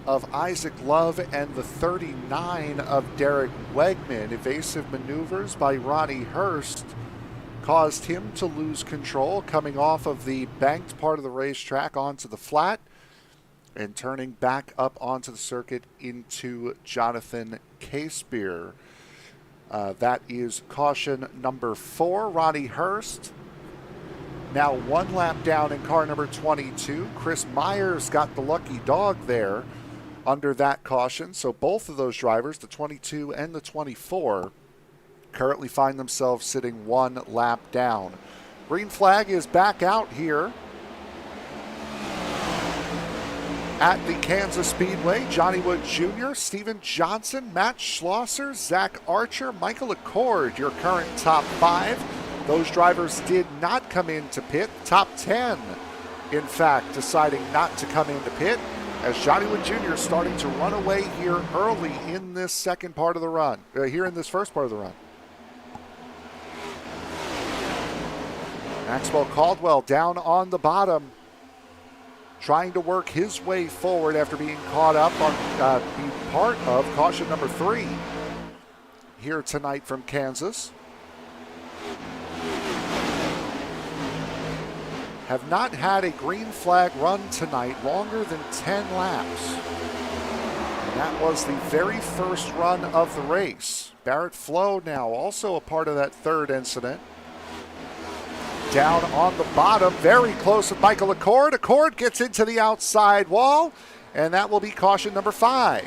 of Isaac Love and the 39 of Derek Wegman. Evasive maneuvers by Ronnie Hurst caused him to lose control, coming off of the banked part of the racetrack onto the flat and turning back up onto the circuit into Jonathan Casebeer. That is caution number 4. Ronnie Hurst now 1 lap down in car number 22. Chris Myers got the lucky dog there under that caution. So both of those drivers, the 22 and the 24, currently find themselves sitting 1 lap down. Green flag is back out here at the Kansas Speedway. Johnny Wood Jr., Steven Johnson, Matt Schlosser, Zach Archer, Michael Accord, your current top 5. Those drivers did not come into pit. Top 10, in fact, deciding not to come into pit, as Johnny Wood Jr. is starting to run away here early in this second part of the run, here in this first part of the run. Maxwell Caldwell down on the bottom, trying to work his way forward after being caught up on being part of caution number 3 here tonight from Kansas. Have not had a green flag run tonight longer than 10 laps. And that was the very first run of the race. Barrett Flo now also a part of that third incident. Down on the bottom, very close with Michael Accord. Accord gets into the outside wall, and that will be caution number 5.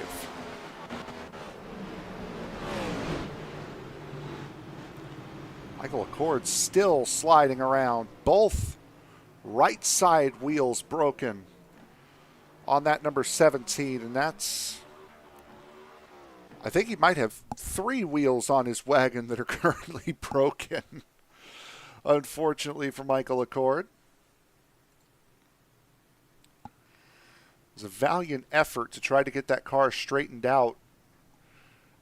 Michael Accord still sliding around. Both right side wheels broken on that number 17, and that's, I think he might have 3 wheels on his wagon that are currently broken. Unfortunately for Michael Accord. It was a valiant effort to try to get that car straightened out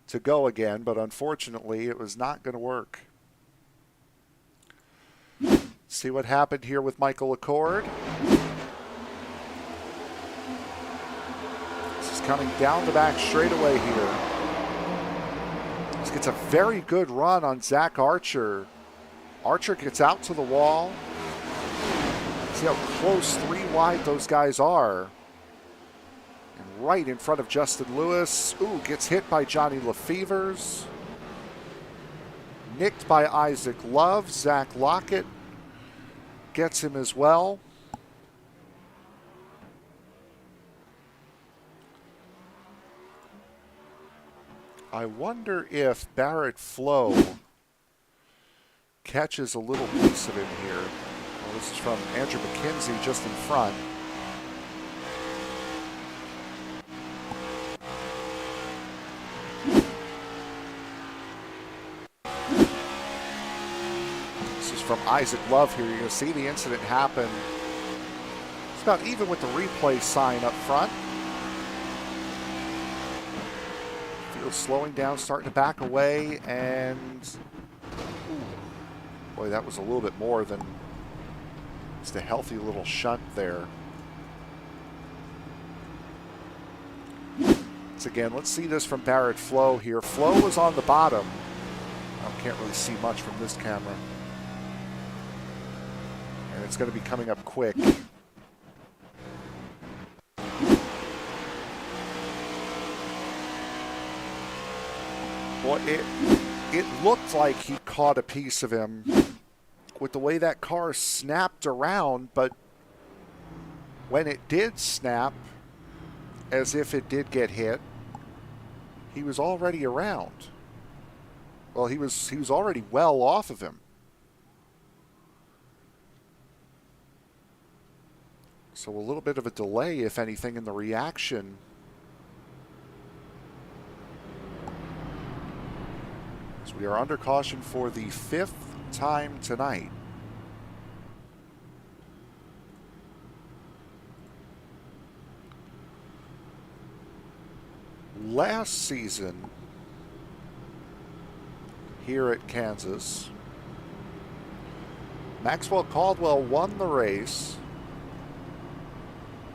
to go again, but unfortunately it was not going to work. See what happened here with Michael Accord. This is coming down the back straightaway here. This gets a very good run on Zach Archer. Archer gets out to the wall. See how close 3 wide those guys are. And right in front of Justin Lewis. Ooh, gets hit by Johnny Lefevers. Nicked by Isaac Love. Zach Lockett gets him as well. I wonder if Barrett Flo catches a little piece of him here. Well, this is from Andrew McKenzie just in front. This is from Isaac Love here. You're going to see the incident happen. It's about even with the replay sign up front. Field slowing down, starting to back away, and boy, that was a little bit more than just a healthy little shunt there. So again, let's see this from Barrett Flo here. Flo was on the bottom. I can't really see much from this camera. And it's going to be coming up quick. Well, it looked like he caught a piece of him with the way that car snapped around, but when it did snap, as if it did get hit, he was already around. Well, he was already well off of him. So a little bit of a delay, if anything, in the reaction. So we are under caution for the 5th time tonight. Last season here at Kansas, Maxwell Caldwell won the race.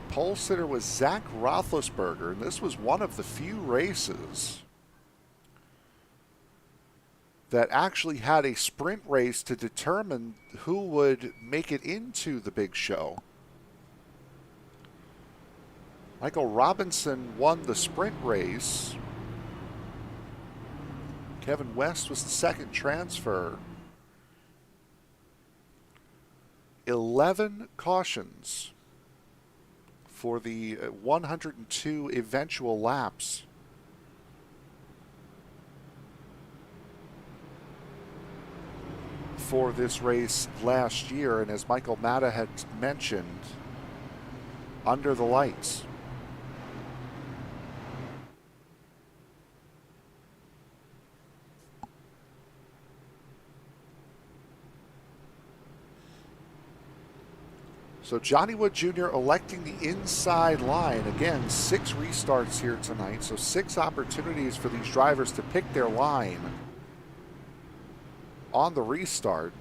Pole sitter was Zach Roethlisberger, and this was one of the few races that actually had a sprint race to determine who would make it into the big show. Michael Robinson won the sprint race. Kevin West was the second transfer. 11 cautions for the 102 eventual laps. For this race last year, and as Michael Matta had mentioned, under the lights. So Johnny Wood Jr. electing the inside line. Again, 6 restarts here tonight, so 6 opportunities for these drivers to pick their line on the restart.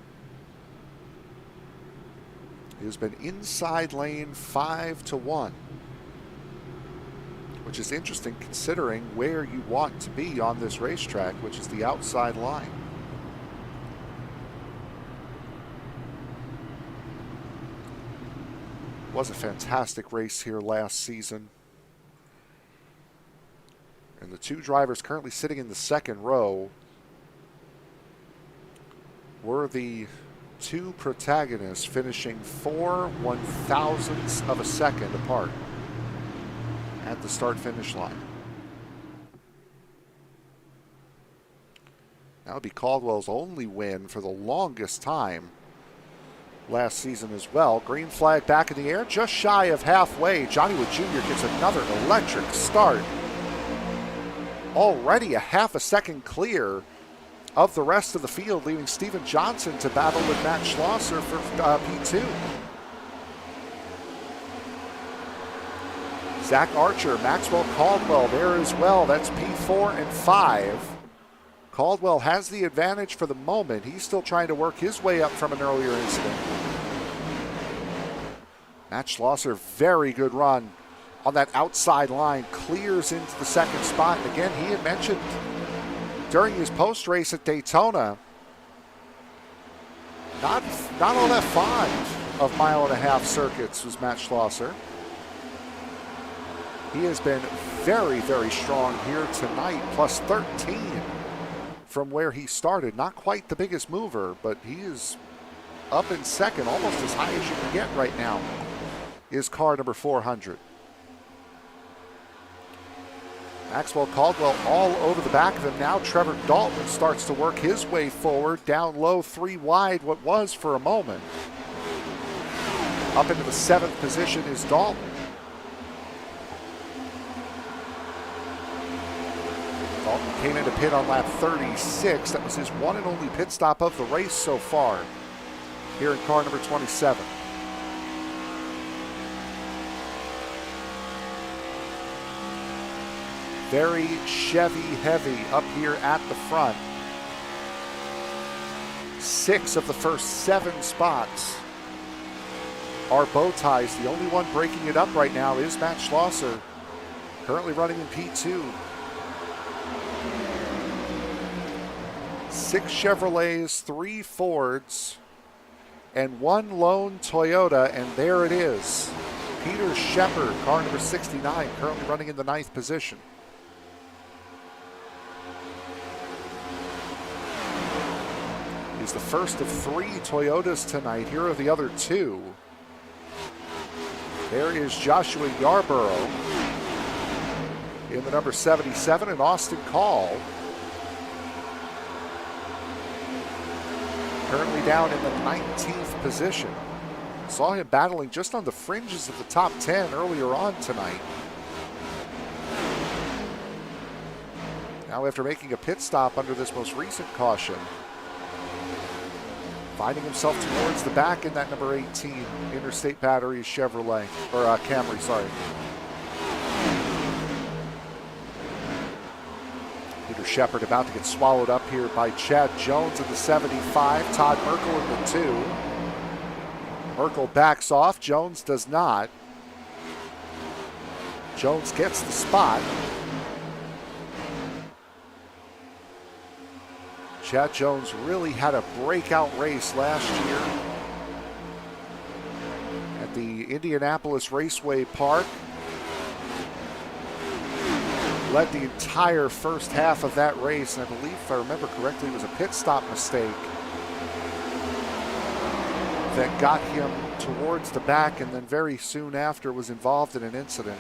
It has been inside lane 5-1, which is interesting considering where you want to be on this racetrack, which is the outside line. Was a fantastic race here last season. And the 2 drivers currently sitting in the second row were the 2 protagonists, finishing 4 1/1000ths of a second apart at the start-finish line. That would be Caldwell's only win for the longest time last season as well. Green flag back in the air, just shy of halfway. Johnny Wood Jr. gets another electric start. Already a half a second clear of the rest of the field, leaving Steven Johnson to battle with Matt Schlosser for P2. Zach Archer, Maxwell Caldwell there as well. That's P4 and 5. Caldwell has the advantage for the moment. He's still trying to work his way up from an earlier incident. Matt Schlosser, very good run on that outside line, clears into the second spot. And again, he had mentioned during his post-race at Daytona, not all that fond of mile-and-a-half circuits was Matt Schlosser. He has been very, very strong here tonight, plus 13 from where he started. Not quite the biggest mover, but he is up in second, almost as high as you can get right now, is car number 400. Maxwell Caldwell all over the back of him now. Trevor Dalton starts to work his way forward, down low, 3 wide, what was for a moment. Up into the 7th position is Dalton. Dalton came into pit on lap 36. That was his one and only pit stop of the race so far here in car number 27. Very Chevy heavy up here at the front. 6 of the first 7 spots are bow ties. The only one breaking it up right now is Matt Schlosser, currently running in P2. 6 Chevrolets, 3 Fords, and 1 lone Toyota, and there it is. Peter Shepard, car number 69, currently running in the 9th position. He's the first of 3 Toyotas tonight. Here are the other 2. There is Joshua Yarborough in the number 77, and Austin Call currently down in the 19th position. Saw him battling just on the fringes of the top 10 earlier on tonight. Now, after making a pit stop under this most recent caution, finding himself towards the back in that number 18 Interstate Batteries Chevrolet, or Camry, sorry. Peter Shepard about to get swallowed up here by Chad Jones in the 75, Todd Merkel in the 2. Merkel backs off. Jones does not. Jones gets the spot. Chad Jones really had a breakout race last year at the Indianapolis Raceway Park. Led the entire first half of that race, and I believe, if I remember correctly, it was a pit stop mistake that got him towards the back, and then very soon after was involved in an incident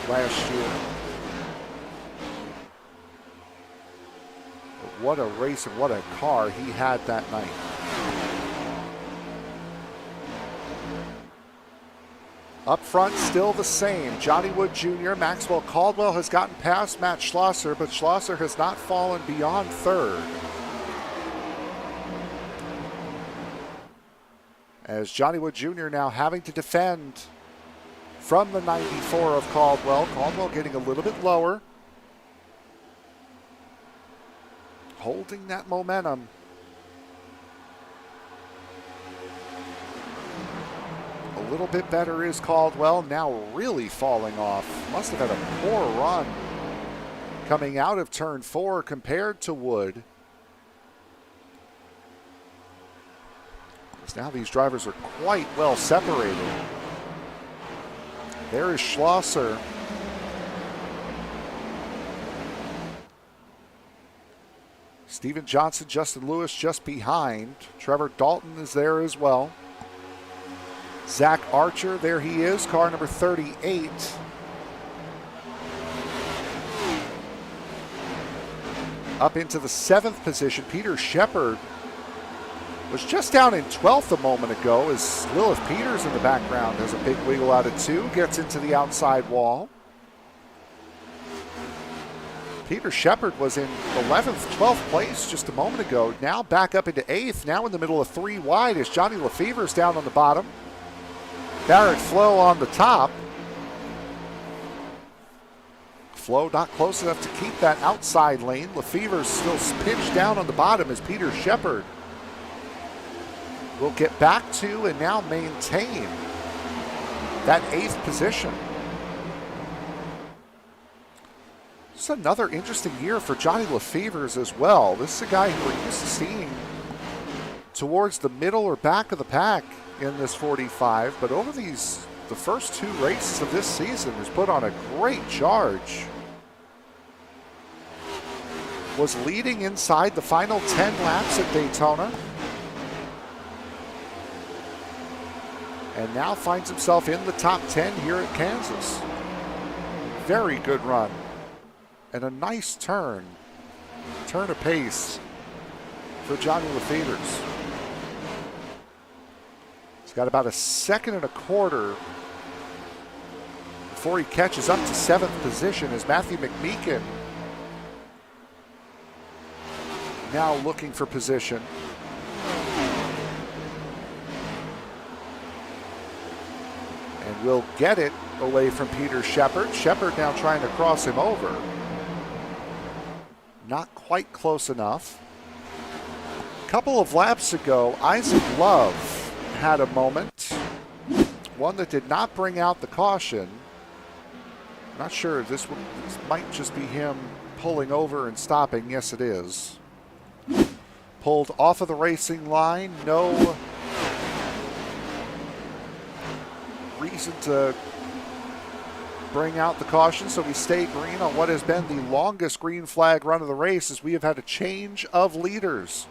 last year. But what a race and what a car he had that night. Up front, still the same. Johnny Wood Jr., Maxwell Caldwell has gotten past Matt Schlosser, but Schlosser has not fallen beyond third. As Johnny Wood Jr. now having to defend from the 94 of Caldwell. Caldwell getting a little bit lower. Holding that momentum. A little bit better is Caldwell, now really falling off. Must have had a poor run coming out of turn 4 compared to Wood. Now these drivers are quite well separated. There is Schlosser. Steven Johnson, Justin Lewis just behind. Trevor Dalton is there as well. Zach Archer, there he is, car number 38. Up into the 7th position, Peter Shepard was just down in 12th a moment ago as Lilith Peters in the background has a big wiggle out of 2, gets into the outside wall. Peter Shepard was in 11th, 12th place just a moment ago, now back up into 8th, now in the middle of 3 wide as Johnny Lefever's down on the bottom. Barrett Flo on the top. Flo not close enough to keep that outside lane. Lefever's still pinched down on the bottom as Peter Shepard will get back to and now maintain that 8th position. This is another interesting year for Johnny Lefevers as well. This is a guy who we're used to seeing towards the middle or back of the pack in this 45, but over the first 2 races of this season has put on a great charge. Was leading inside the final 10 laps at Daytona, and now finds himself in the top 10 here at Kansas. Very good run. And a nice turn of pace for Johnny Lefevers. He's got about a 1.25 seconds before he catches up to 7th position as Matthew McMeekin now looking for position. And will get it away from Peter Shepard. Shepard now trying to cross him over. Not quite close enough. A couple of laps ago, Isaac Love had a moment. One that did not bring out the caution. Not sure if this might just be him pulling over and stopping. Yes, it is. Pulled off of the racing line. No reason to bring out the caution, so we stay green on what has been the longest green flag run of the race as we have had a change of leaders.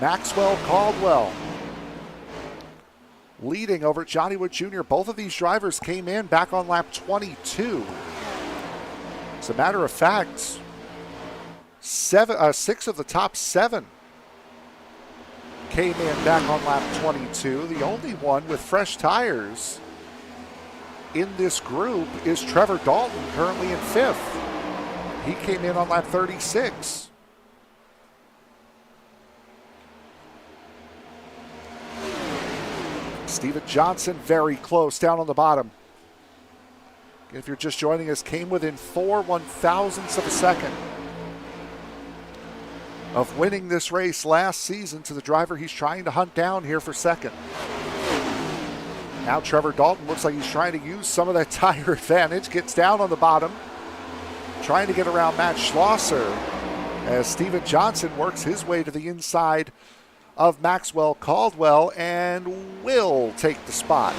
Maxwell Caldwell leading over Johnny Wood Jr. Both of these drivers came in back on lap 22. As a matter of fact, 6 of the top 7 came in back on lap 22. The only one with fresh tires in this group is Trevor Dalton, currently in 5th. He came in on lap 36. Steven Johnson very close down on the bottom. If you're just joining us, came within 4 1/1000ths of a second of winning this race last season to the driver he's trying to hunt down here for second. Now Trevor Dalton looks like he's trying to use some of that tire advantage, gets down on the bottom, trying to get around Matt Schlosser as Steven Johnson works his way to the inside of Maxwell Caldwell and will take the spot.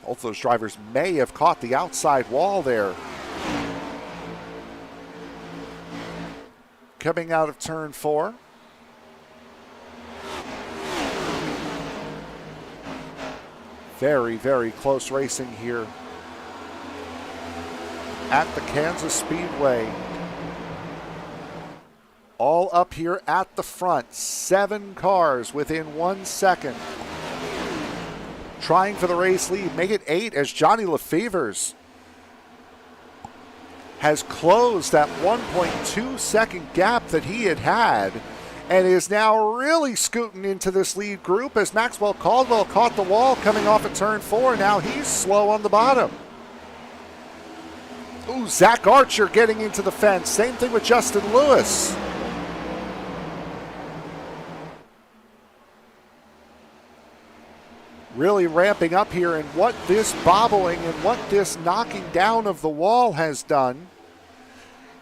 Both those drivers may have caught the outside wall there. Coming out of turn 4. Very, very close racing here at the Kansas Speedway. All up here at the front. 7 cars within 1 second. Trying for the race lead. Make it 8 as Johnny Lefevers has closed that 1.2 second gap that he had and is now really scooting into this lead group as Maxwell Caldwell caught the wall coming off at turn 4. Now he's slow on the bottom. Ooh, Zach Archer getting into the fence. Same thing with Justin Lewis. Really ramping up here, and what this bobbling and what this knocking down of the wall has done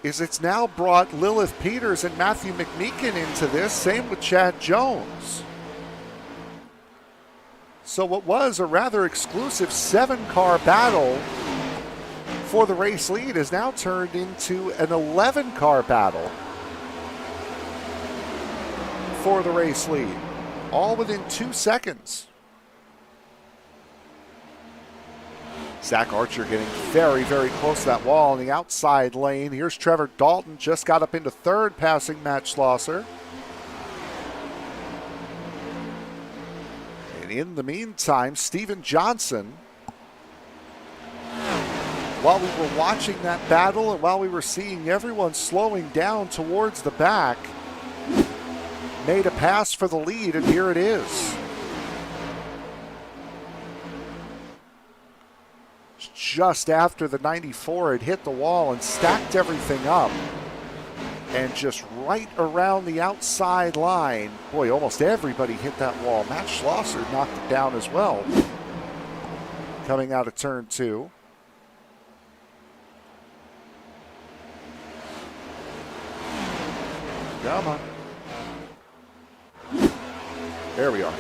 is it's now brought Lilith Peters and Matthew McMeekin into this. Same with Chad Jones. So what was a rather exclusive 7-car battle for the race lead has now turned into an 11-car battle for the race lead, all within 2 seconds. Zach Archer getting very, very close to that wall in the outside lane. Here's Trevor Dalton, just got up into third, passing Matt Schlosser. And in the meantime, Steven Johnson, while we were watching that battle and while we were seeing everyone slowing down towards the back, made a pass for the lead, and here it is. Just after the 94 had hit the wall and stacked everything up, and just right around the outside line, boy, almost everybody hit that wall. Matt Schlosser knocked it down as well. Coming out of turn 2. Come on. There we are.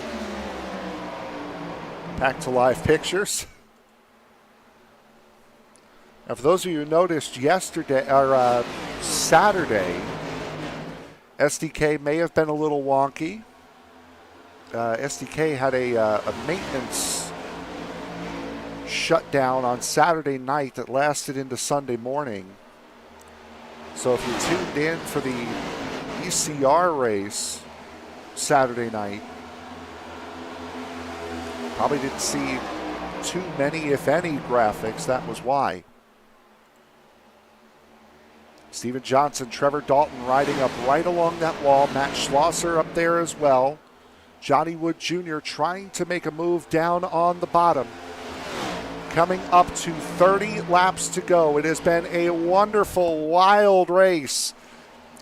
Back to live pictures. Now, for those of you who noticed yesterday or Saturday, SDK may have been a little wonky. SDK had a maintenance shutdown on Saturday night that lasted into Sunday morning. So if you tuned in for the ECR race Saturday night, probably didn't see too many, if any, graphics. That was why. Steven Johnson, Trevor Dalton riding up right along that wall. Matt Schlosser up there as well. Johnny Wood Jr. trying to make a move down on the bottom. Coming up to 30 laps to go. It has been a wonderful, wild race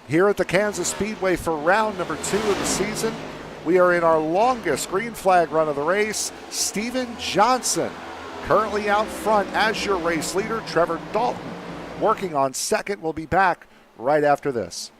here at the Kansas Speedway for round number 2 of the season. We are in our longest green flag run of the race. Steven Johnson currently out front as your race leader. Trevor Dalton working on second. We'll be back right after this.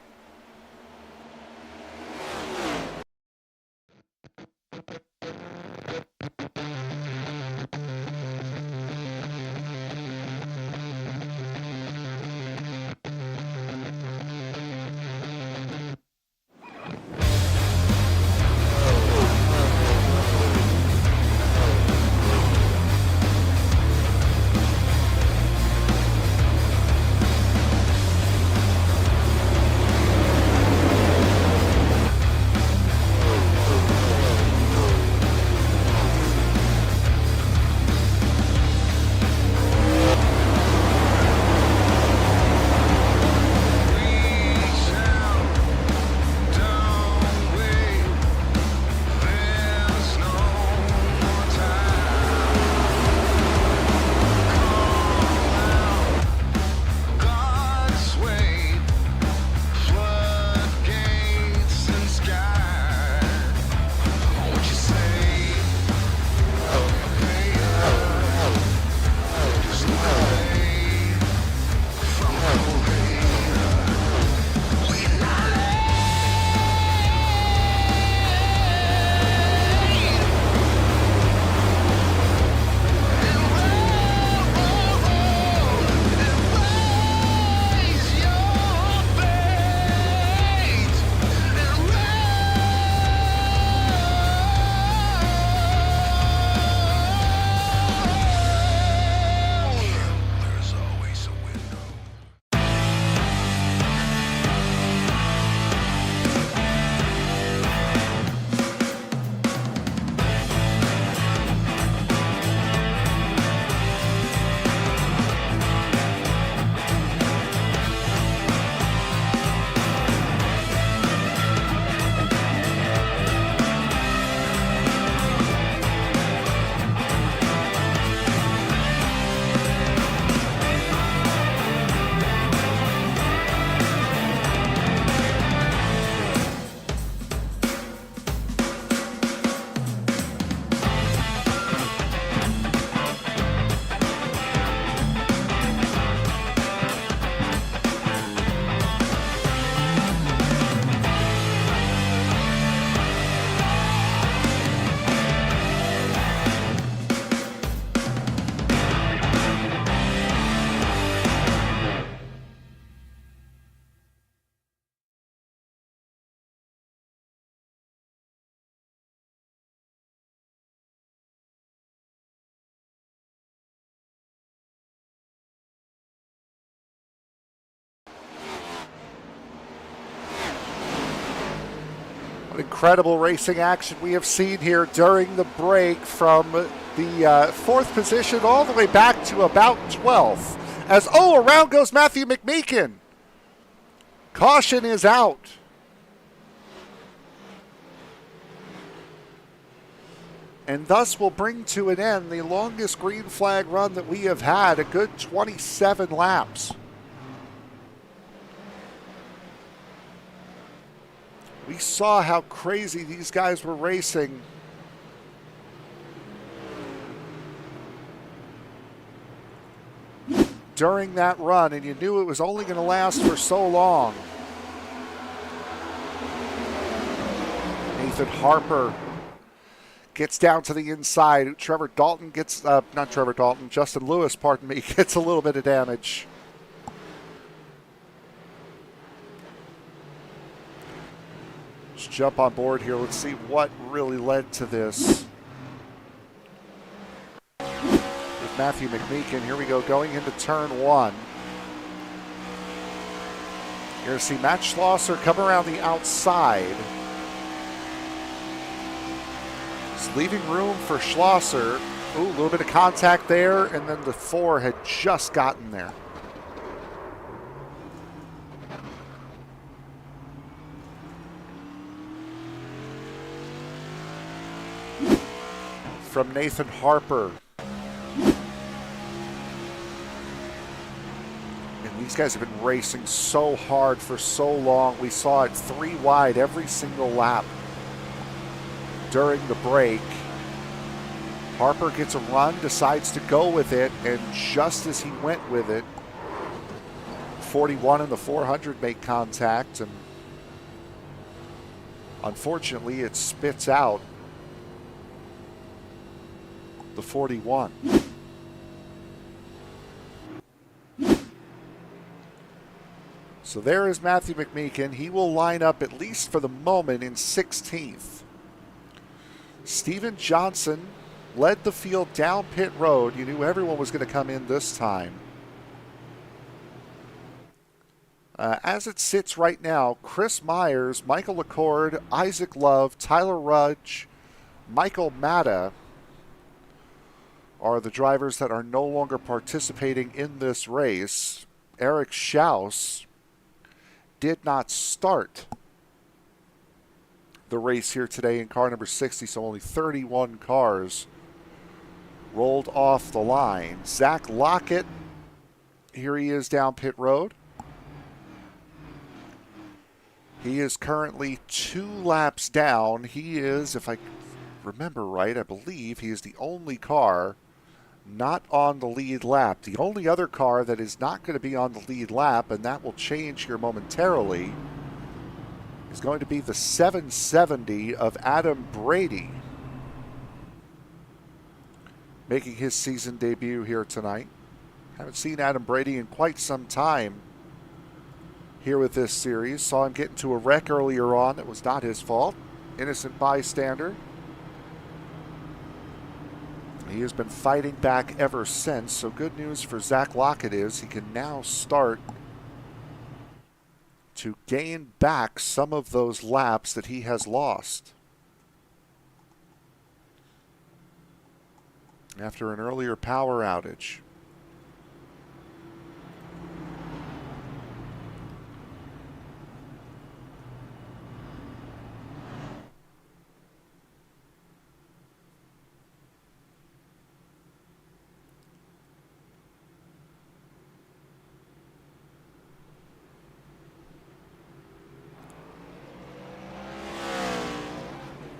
What incredible racing action we have seen here during the break from the fourth position all the way back to about 12th. As, around goes Matthew McMeekin. Caution is out. And thus will bring to an end the longest green flag run that we have had, a good 27 laps. We saw how crazy these guys were racing. During that run, and you knew it was only going to last for so long. Nathan Harper gets down to the inside. Justin Lewis, pardon me, gets a little bit of damage. Let's jump on board here. Let's see what really led to this. With Matthew McMeekin, here we go, going into turn 1. You're going to see Matt Schlosser come around the outside. He's leaving room for Schlosser. Ooh, a little bit of contact there, and then the 4 had just gotten there. From Nathan Harper. And these guys have been racing so hard for so long. We saw it 3 wide every single lap during the break. Harper gets a run, decides to go with it, and just as he went with it, 41 and the 400 make contact, and unfortunately it spits out the 41. So there is Matthew McMeekin. He will line up, at least for the moment, in 16th. Steven Johnson led the field down pit road. You knew everyone was going to come in this time. As it sits right now, Chris Myers, Michael LaCorde, Isaac Love, Tyler Rudge, Michael Matta are the drivers that are no longer participating in this race. Eric Schaus did not start the race here today in car number 60, so only 31 cars rolled off the line. Zach Lockett, here he is down pit road. He is currently 2 laps down. He is, if I remember right, I believe he is the only car not on the lead lap. The only other car that is not going to be on the lead lap, and that will change here momentarily, is going to be the 770 of Adam Brady, making his season debut here tonight. Haven't seen Adam Brady in quite some time here with this series. Saw him get into a wreck earlier on that was not his fault. Innocent bystander. He has been fighting back ever since, so good news for Zach Lockett is he can now start to gain back some of those laps that he has lost after an earlier power outage.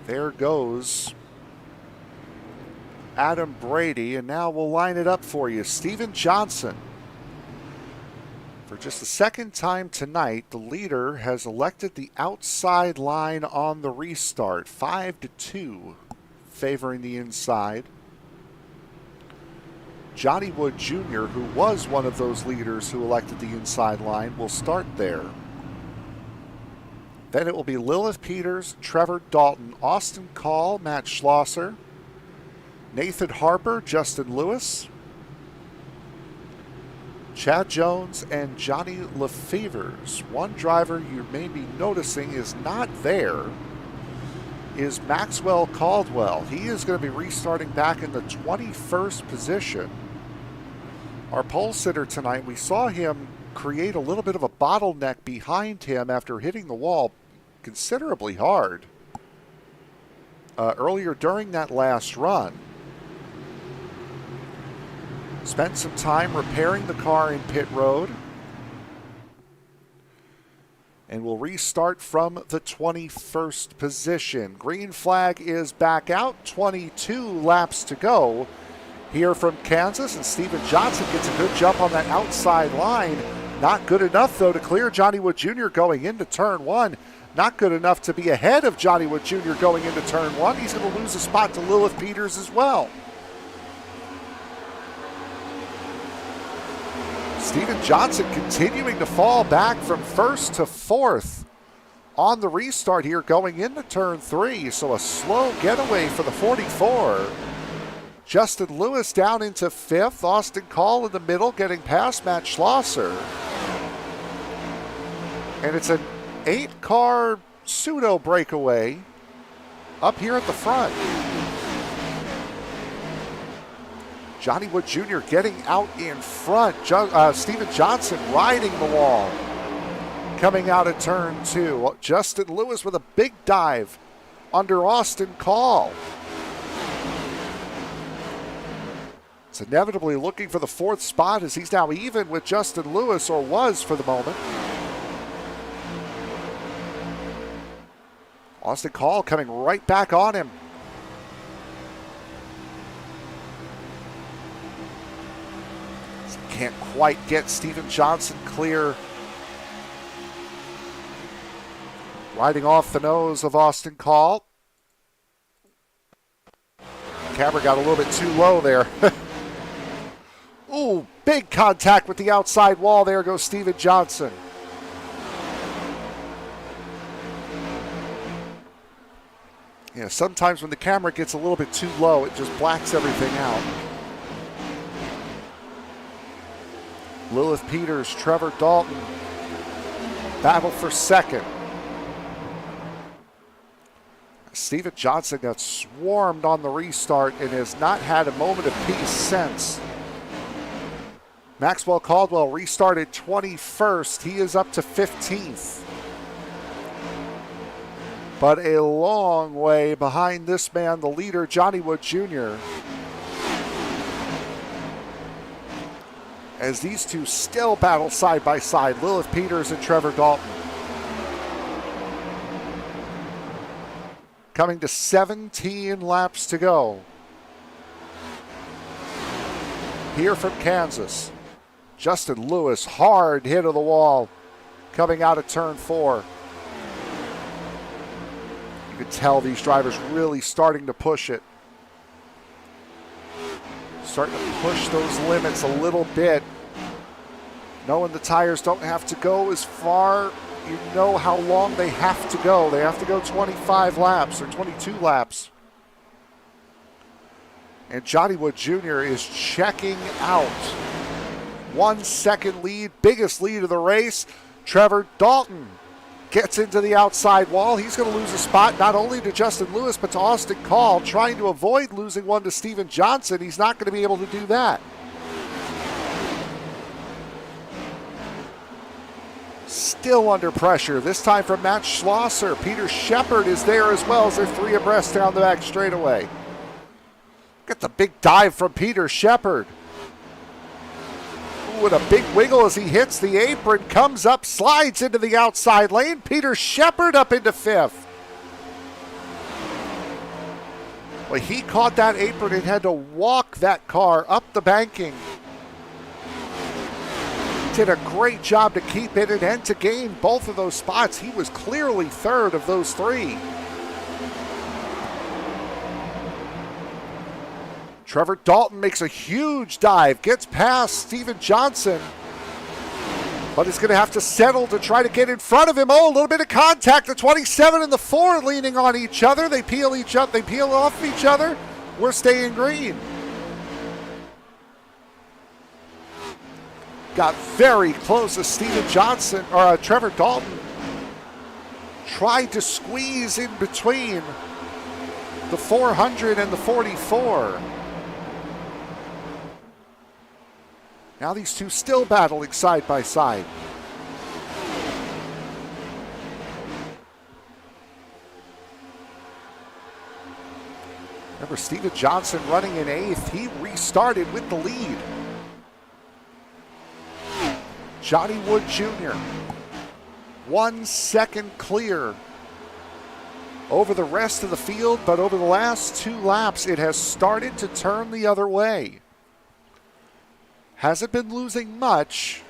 There goes Adam Brady, and now we'll line it up for you. Steven Johnson. For just the second time tonight, the leader has elected the outside line on the restart. 5-2, favoring the inside. Johnny Wood Jr., who was one of those leaders who elected the inside line, will start there. Then it will be Lilith Peters, Trevor Dalton, Austin Call, Matt Schlosser, Nathan Harper, Justin Lewis, Chad Jones, and Johnny Lefevers. One driver you may be noticing is not there is Maxwell Caldwell. He is going to be restarting back in the 21st position. Our pole sitter tonight, we saw him create a little bit of a bottleneck behind him after hitting the wall considerably hard earlier during that last run. Spent some time repairing the car in pit road. And we'll restart from the 21st position. Green flag is back out. 22 laps to go here from Kansas. And Steven Johnson gets a good jump on that outside line. Not good enough, though, to clear Johnny Wood Jr. going into turn one. Not good enough to be ahead of Johnny Wood Jr. going into turn one. He's going to lose a spot to Lilith Peters as well. Steven Johnson continuing to fall back from first to fourth on the restart here going into turn three. So a slow getaway for the 44. Justin Lewis down into fifth. Austin Call in the middle getting past Matt Schlosser. And it's an 8-car pseudo breakaway up here at the front. Johnny Wood Jr. getting out in front. Steven Johnson riding the wall. Coming out of turn two. Justin Lewis with a big dive under Austin Call. It's inevitably looking for the fourth spot as he's now even with Justin Lewis, or was for the moment. Austin Call coming right back on him. Can't quite get Steven Johnson clear. Riding off the nose of Austin Call. Camera got a little bit too low there. Ooh, big contact with the outside wall. There goes Steven Johnson. Yeah, sometimes when the camera gets a little bit too low, it just blacks everything out. Lilith Peters, Trevor Dalton, battle for second. Steven Johnson got swarmed on the restart and has not had a moment of peace since. Maxwell Caldwell restarted 21st. He is up to 15th. But a long way behind this man, the leader, Johnny Wood Jr. As these two still battle side by side, Lilith Peters and Trevor Dalton. Coming to 17 laps to go. Here from Kansas, Justin Lewis, hard hit of the wall, coming out of turn four. You can tell these drivers really starting to push it. Starting to push those limits a little bit. Knowing the tires don't have to go as far, you know how long they have to go. They have to go 25 laps or 22 laps. And Johnny Wood Jr. is checking out. 1 second lead, biggest lead of the race. Trevor Dalton gets into the outside wall. He's going to lose a spot not only to Justin Lewis but to Austin Call, trying to avoid losing one to Steven Johnson. He's not going to be able to do that. Still under pressure, this time from Matt Schlosser. Peter Shepard is there as well as they're three abreast down the back straightaway. Get the big dive from Peter Shepard. With a big wiggle as he hits the apron, comes up, slides into the outside lane. Peter Shepard up into fifth. Well, he caught that apron and had to walk that car up the banking. Did a great job to keep it and to gain both of those spots. He was clearly third of those three. Trevor Dalton makes a huge dive, gets past Steven Johnson, but he's going to have to settle to try to get in front of him. Oh, a little bit of contact. The 27 and the 4 leaning on each other. They peel off each other. We're staying green. Got very close to Steven Johnson, or Trevor Dalton. Tried to squeeze in between the 400 and the 44. Now these two still battling side by side. Remember, Steven Johnson running in 8th. He restarted with the lead. Johnny Wood Jr. 1 second clear over the rest of the field, but over the last 2 laps, it has started to turn the other way. Hasn't been losing much,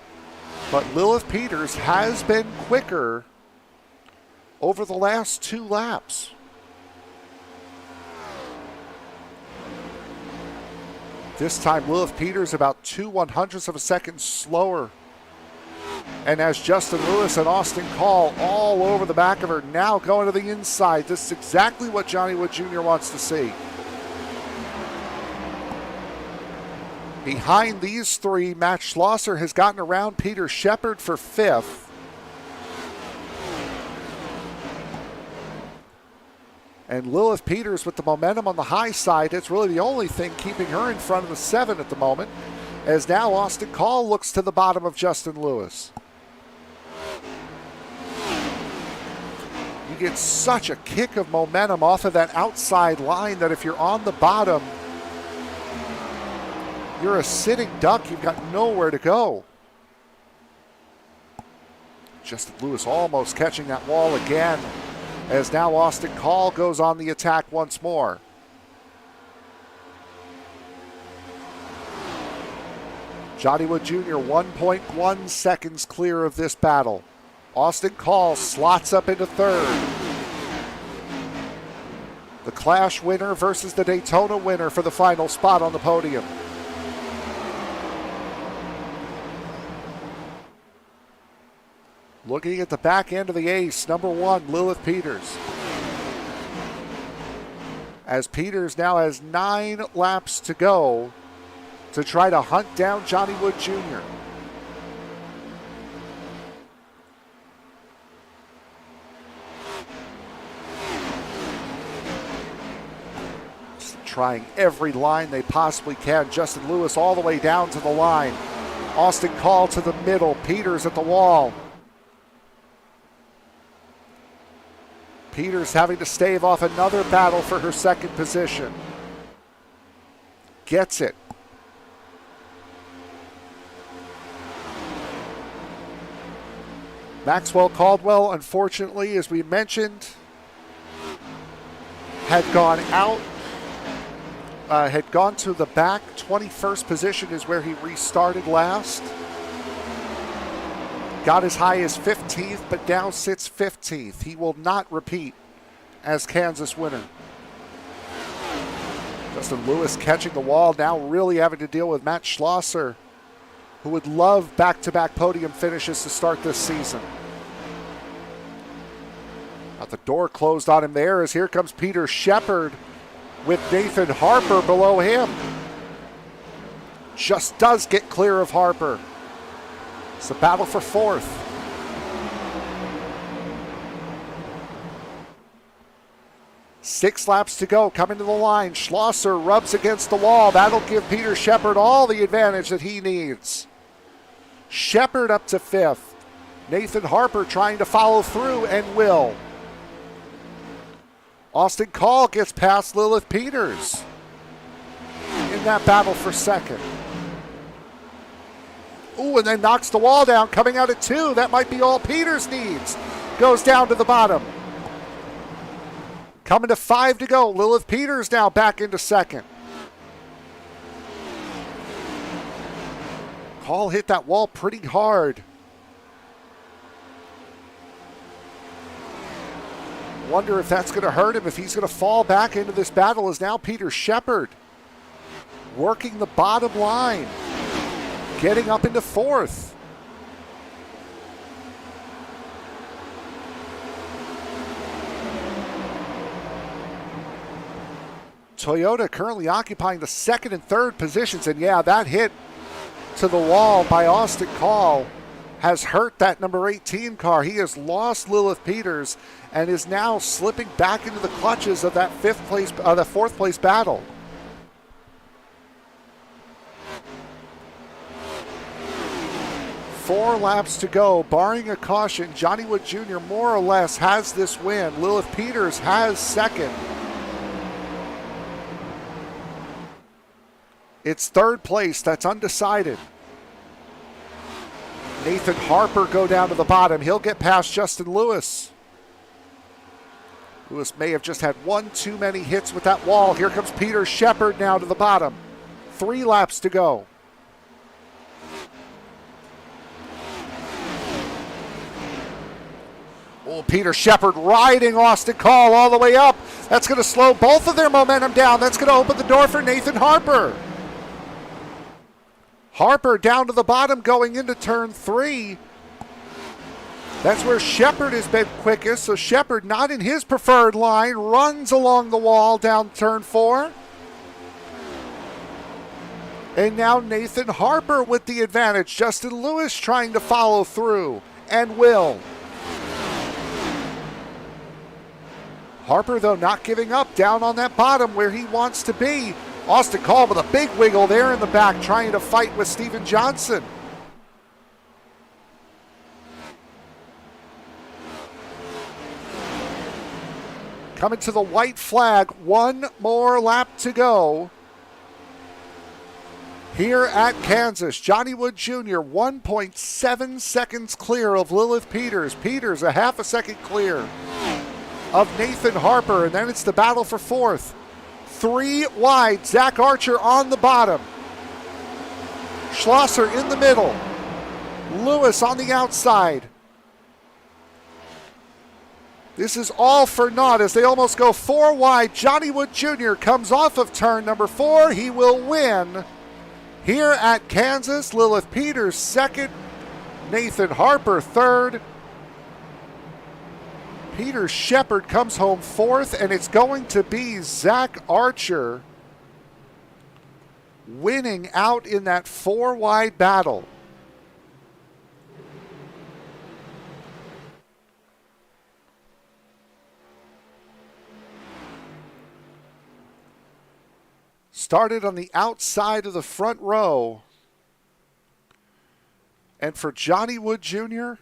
but Lilith Peters has been quicker over the last 2 laps. This time, Lilith Peters about 2/100ths of a second slower. And as Justin Lewis and Austin Call all over the back of her, now going to the inside. This is exactly what Johnny Wood Jr. wants to see. Behind these 3, Matt Schlosser has gotten around Peter Shepard for 5th. And Lilith Peters with the momentum on the high side. It's really the only thing keeping her in front of the 7 at the moment, as now Austin Call looks to the bottom of Justin Lewis. You get such a kick of momentum off of that outside line that if you're on the bottom, you're a sitting duck. You've got nowhere to go. Justin Lewis almost catching that wall again, as now Austin Call goes on the attack once more. Johnny Wood Jr. 1.1 seconds clear of this battle. Austin Call slots up into 3rd. The Clash winner versus the Daytona winner for the final spot on the podium. Looking at the back end of the ace, number 1, Lilith Peters. As Peters now has 9 laps to go to try to hunt down Johnny Wood Jr. Just trying every line they possibly can. Justin Lewis all the way down to the line. Austin Call to the middle. Peters at the wall. Peters having to stave off another battle for her 2nd position. Gets it. Maxwell Caldwell, unfortunately, as we mentioned, had gone out, had gone to the back. 21st position is where he restarted last. Got as high as 15th, but now sits 15th. He will not repeat as Kansas winner. Justin Lewis catching the wall, now really having to deal with Matt Schlosser, who would love back-to-back podium finishes to start this season. Got the door closed on him there, as here comes Peter Shepard with Nathan Harper below him. Just does get clear of Harper. It's a battle for 4th. Six laps to go, coming to the line. Schlosser rubs against the wall. That'll give Peter Shepard all the advantage that he needs. Shepard up to 5th. Nathan Harper trying to follow through and will. Austin Call gets past Lilith Peters in that battle for 2nd. Ooh, and then knocks the wall down, coming out at 2. That might be all Peters needs. Goes down to the bottom. Coming to 5 to go. Lilith Peters now back into 2nd. Call hit that wall pretty hard. Wonder if that's going to hurt him, if he's going to fall back into this battle, as now Peter Shepard working the bottom line, getting up into 4th. Toyota currently occupying the 2nd and 3rd positions, and yeah, that hit to the wall by Austin Call has hurt that number 18 car. He has lost Lilith Peters and is now slipping back into the clutches of that fourth place battle. Four laps to go, barring a caution. Johnny Wood Jr. more or less has this win. Lilith Peters has second. It's third place, that's undecided. Nathan Harper go down to the bottom. He'll get past Justin Lewis. Lewis may have just had one too many hits with that wall. Here comes Peter Shepard now to the bottom. 3 laps to go. Oh, Peter Shepard riding Austin Call all the way up. That's going to slow both of their momentum down. That's going to open the door for Nathan Harper. Harper down to the bottom going into turn 3. That's where Shepard has been quickest. So Shepard, not in his preferred line, runs along the wall down turn 4. And now Nathan Harper with the advantage. Justin Lewis trying to follow through, and will. Harper, though, not giving up down on that bottom where he wants to be. Austin Call with a big wiggle there in the back, trying to fight with Steven Johnson. Coming to the white flag, one more lap to go. Here at Kansas, Johnny Wood Jr. 1.7 seconds clear of Lilith Peters. Peters a half a second clear of Nathan Harper, and then it's the battle for fourth. 3 wide, Zach Archer on the bottom. Schlosser in the middle. Lewis on the outside. This is all for naught as they almost go 4 wide. Johnny Wood Jr. comes off of turn number 4. He will win here at Kansas. Lilith Peters second. Nathan Harper third. Peter Shepard comes home fourth, and it's going to be Zach Archer winning out in that 4 wide battle. Started on the outside of the front row. And for Johnny Wood Jr.,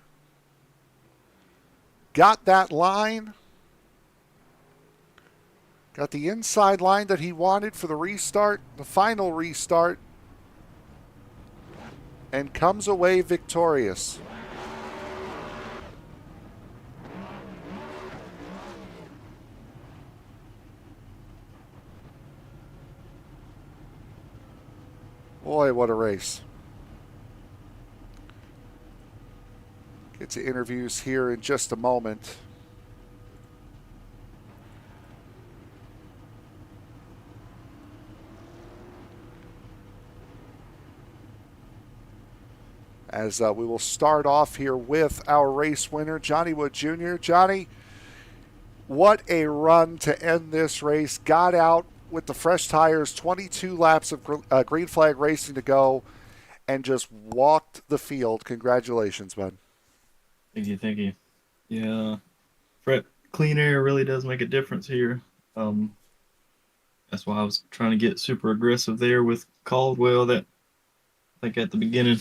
got that line. Got the inside line that he wanted for the restart, the final restart, and comes away victorious. Boy, what a race. Get to interviews here in just a moment. As we will start off here with our race winner, Johnny Wood Jr. Johnny, what a run to end this race. Got out with the fresh tires, 22 laps of green flag racing to go, and just walked the field. Congratulations, bud. Thank you, thank you. Yeah, clean air really does make a difference here. That's why I was trying to get super aggressive there with Caldwell, that I think at the beginning.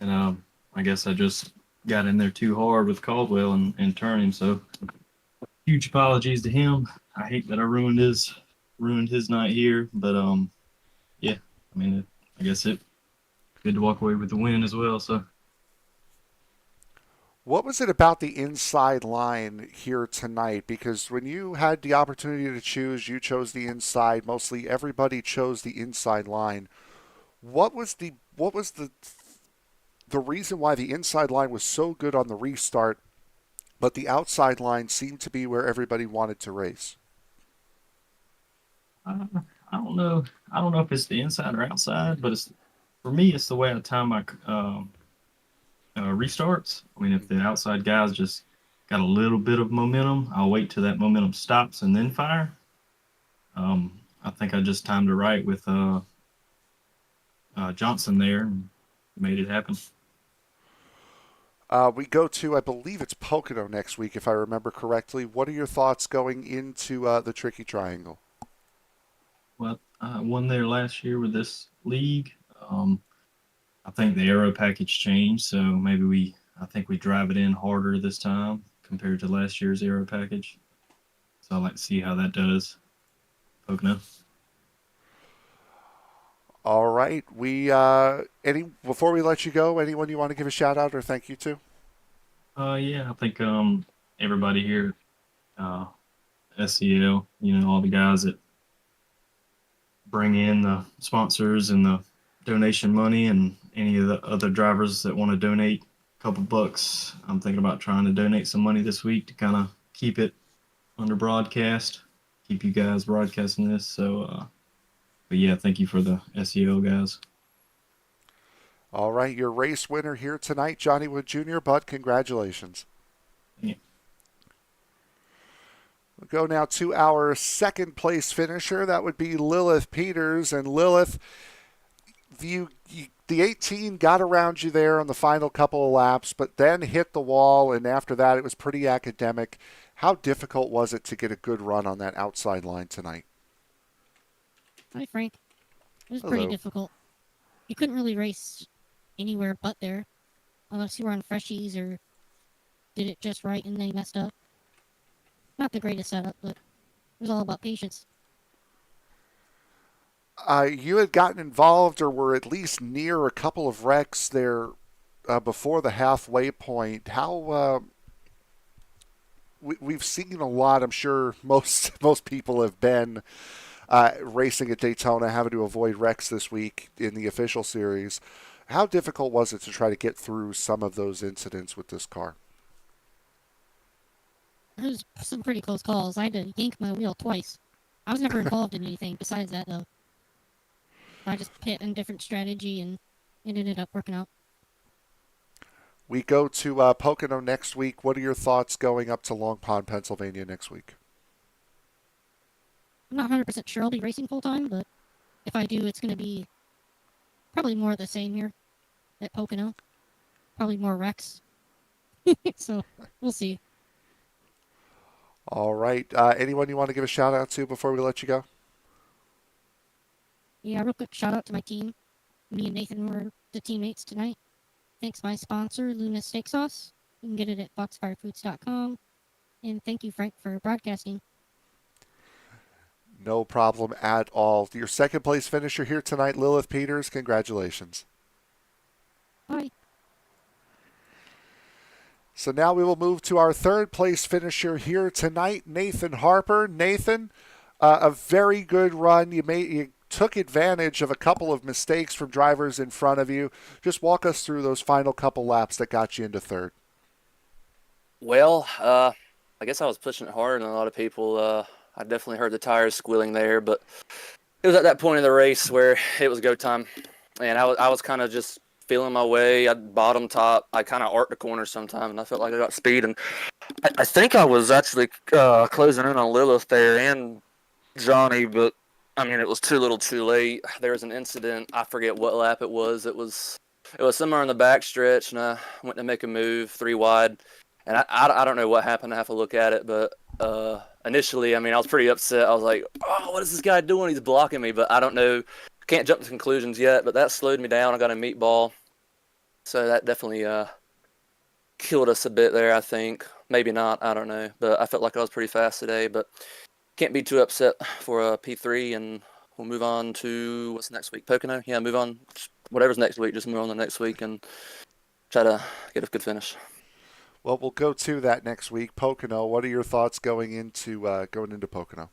And I guess I just got in there too hard with Caldwell and turned him. So huge apologies to him. I hate that I ruined his night here, but yeah, I mean, I guess it good to walk away with the win as well. So. What was it about the inside line here tonight? Because when you had the opportunity to choose, you chose the inside. Mostly everybody chose the inside line. What was the reason why the inside line was so good on the restart, but the outside line seemed to be where everybody wanted to race? I don't know. I don't know if it's the inside or outside, but for me, it's the way I time my restarts. I mean, if the outside guys just got a little bit of momentum, I'll wait till that momentum stops and then fire. I think I just timed it right with Johnson there and made it happen. We go to, I believe it's Pocono next week, if I remember correctly. What are your thoughts going into the Tricky Triangle? Well, I won there last year with this league. I think the aero package changed, so I think we drive it in harder this time compared to last year's aero package. So I'd like to see how that does. Pocono. All right. Before we let you go, anyone you want to give a shout out or thank you to? Yeah, I think everybody here, SCL, all the guys that bring in the sponsors and the donation money, and any of the other drivers that want to donate a couple bucks. I'm thinking about trying to donate some money this week to kind of keep it under broadcast, keep you guys broadcasting this. So, but yeah, thank you for the SEO guys. All right, your race winner here tonight, Johnny Wood Jr. Bud, congratulations. Yeah. We'll go now to our second place finisher. That would be Lilith Peters. And Lilith, the 18 got around you there on the final couple of laps, but then hit the wall, and after that it was pretty academic. How difficult was it to get a good run on that outside line tonight? Hi, Frank. It was Hello. pretty difficult. You couldn't really race anywhere but there, unless you were on freshies or did it just right and they messed up. Not the greatest setup, but it was all about patience. You had gotten involved or were at least near a couple of wrecks there before the halfway point. How we've seen a lot. I'm sure most people have been racing at Daytona, having to avoid wrecks this week in the official series. How difficult was it to try to get through some of those incidents with this car? It was some pretty close calls. I had to yank my wheel twice. I was never involved in anything besides that, though. I just hit a different strategy, and it ended up working out. We go to Pocono next week. What are your thoughts going up to Long Pond, Pennsylvania next week? I'm not 100% sure I'll be racing full-time, but if I do, it's going to be probably more of the same here at Pocono. Probably more wrecks. So, we'll see. All right. Anyone you want to give a shout out to before we let you go? Yeah, real quick shout out to my team. Me and Nathan were the teammates tonight. Thanks my sponsor, Luna Steak Sauce. You can get it at foxfirefoods.com. And thank you, Frank, for broadcasting. No problem at all. Your second place finisher here tonight, Lilith Peters. Congratulations. Bye. So now we will move to our third place finisher here tonight, Nathan Harper. Nathan, a very good run. You took advantage of a couple of mistakes from drivers in front of you. Just walk us through those final couple laps that got you into third. Well, I guess I was pushing it harder than a lot of people. I definitely heard the tires squealing there, but it was at that point in the race where it was go time, and I was kind of just feeling my way. I bottom top. I kind of arced the corner sometime, and I felt like I got speed. And I think I was actually closing in on Lilith there and Johnny, but I mean it was too little, too late. There was an incident. I forget what lap it was. It was somewhere in the back stretch, and I went to make a move 3 wide, and I don't know what happened. I have to look at it, but initially, I mean, I was pretty upset. I was like, "Oh, what is this guy doing? He's blocking me." But I don't know. Can't jump to conclusions yet, but that slowed me down. I got a meatball. So that definitely killed us a bit there, I think. Maybe not, I don't know. But I felt like I was pretty fast today. But can't be too upset for a P3, and we'll move on to, what's next week? Pocono? Yeah, move on. Whatever's next week, just move on to next week and try to get a good finish. Well, we'll go to that next week. Pocono, what are your thoughts going into Pocono?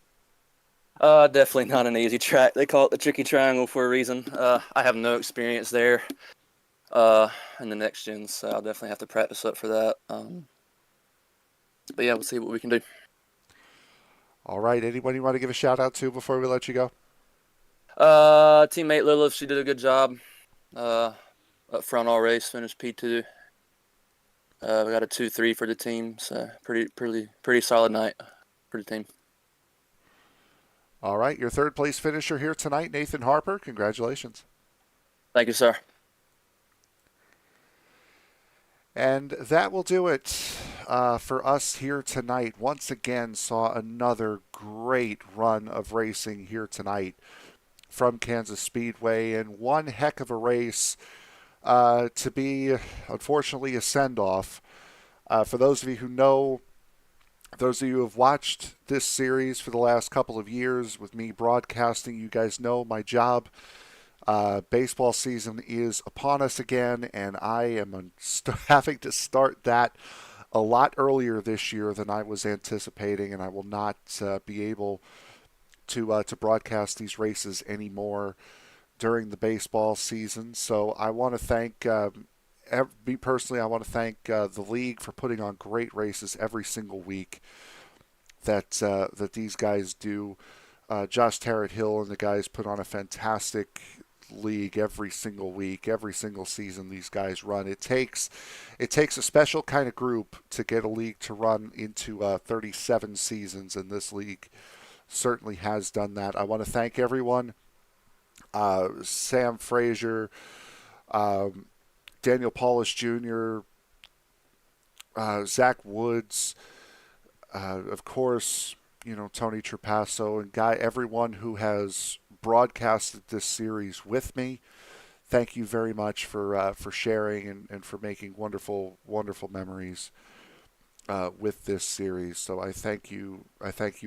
Definitely not an easy track. They call it the Tricky Triangle for a reason. I have no experience there in the next gen, so I'll definitely have to practice up for that. But yeah, we'll see what we can do. All right. Anyone you want to give a shout out to before we let you go? Teammate Lilith, she did a good job. Up front all race, finished P2. We got a 2-3 for the team, so pretty solid night for the team. All right. Your third place finisher here tonight, Nathan Harper. Congratulations. Thank you, sir. And that will do it for us here tonight. Once again, saw another great run of racing here tonight from Kansas Speedway, and one heck of a race to be, unfortunately, a send-off. For those of you who know, those of you who have watched this series for the last couple of years with me broadcasting, you guys know my job. Baseball season is upon us again, and I am having to start that a lot earlier this year than I was anticipating, and I will not be able to broadcast these races anymore during the baseball season. So I want to thank me personally. I want to thank the league for putting on great races every single week that these guys do. Josh Tarrant Hill and the guys put on a fantastic league every single week, every single season these guys run. It takes a special kind of group to get a league to run into 37 seasons, and this league certainly has done that. I want to thank everyone. Sam Frazier, Daniel Paulus Jr., Zach Woods, of course, Tony Trapasso, and everyone who has broadcasted this series with me. Thank you very much for sharing and for making wonderful, wonderful memories with this series. So I thank you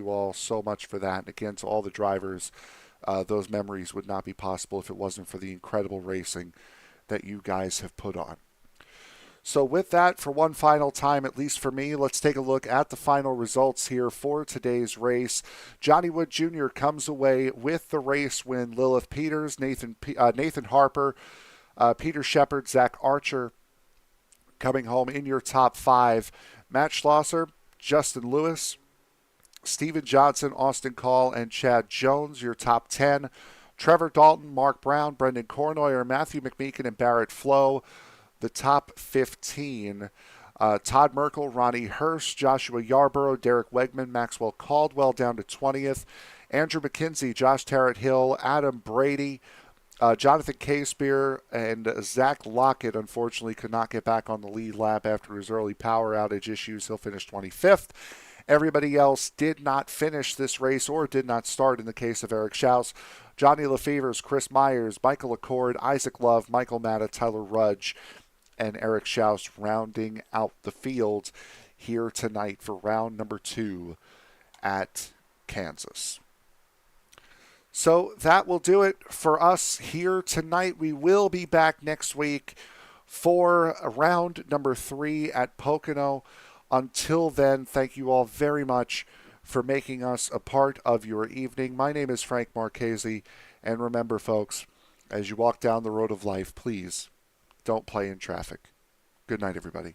all so much for that. And again, to all the drivers, those memories would not be possible if it wasn't for the incredible racing that you guys have put on. So with that, for one final time, at least for me, let's take a look at the final results here for today's race. Johnny Wood Jr. comes away with the race win. Lilith Peters, Nathan Harper, Peter Shepard, Zach Archer coming home in your top 5. Matt Schlosser, Justin Lewis, Steven Johnson, Austin Call, and Chad Jones, your top 10. Trevor Dalton, Mark Brown, Brendan Cournoyer, Matthew McMeekin, and Barrett Flo, the top 15. Todd Merkel, Ronnie Hurst, Joshua Yarborough, Derek Wegman, Maxwell Caldwell down to 20th. Andrew McKenzie, Josh Tarrant Hill, Adam Brady, Jonathan Casebeer, and Zach Lockett, unfortunately, could not get back on the lead lap after his early power outage issues. He'll finish 25th. Everybody else did not finish this race or did not start in the case of Eric Schaus. Johnny Lefevers, Chris Myers, Michael Accord, Isaac Love, Michael Matta, Tyler Rudge, and Eric Schaus rounding out the field here tonight for round number 2 at Kansas. So that will do it for us here tonight. We will be back next week for round number 3 at Pocono. Until then, thank you all very much for making us a part of your evening. My name is Frank Marchese, and remember, folks, as you walk down the road of life, please don't play in traffic. Good night, everybody.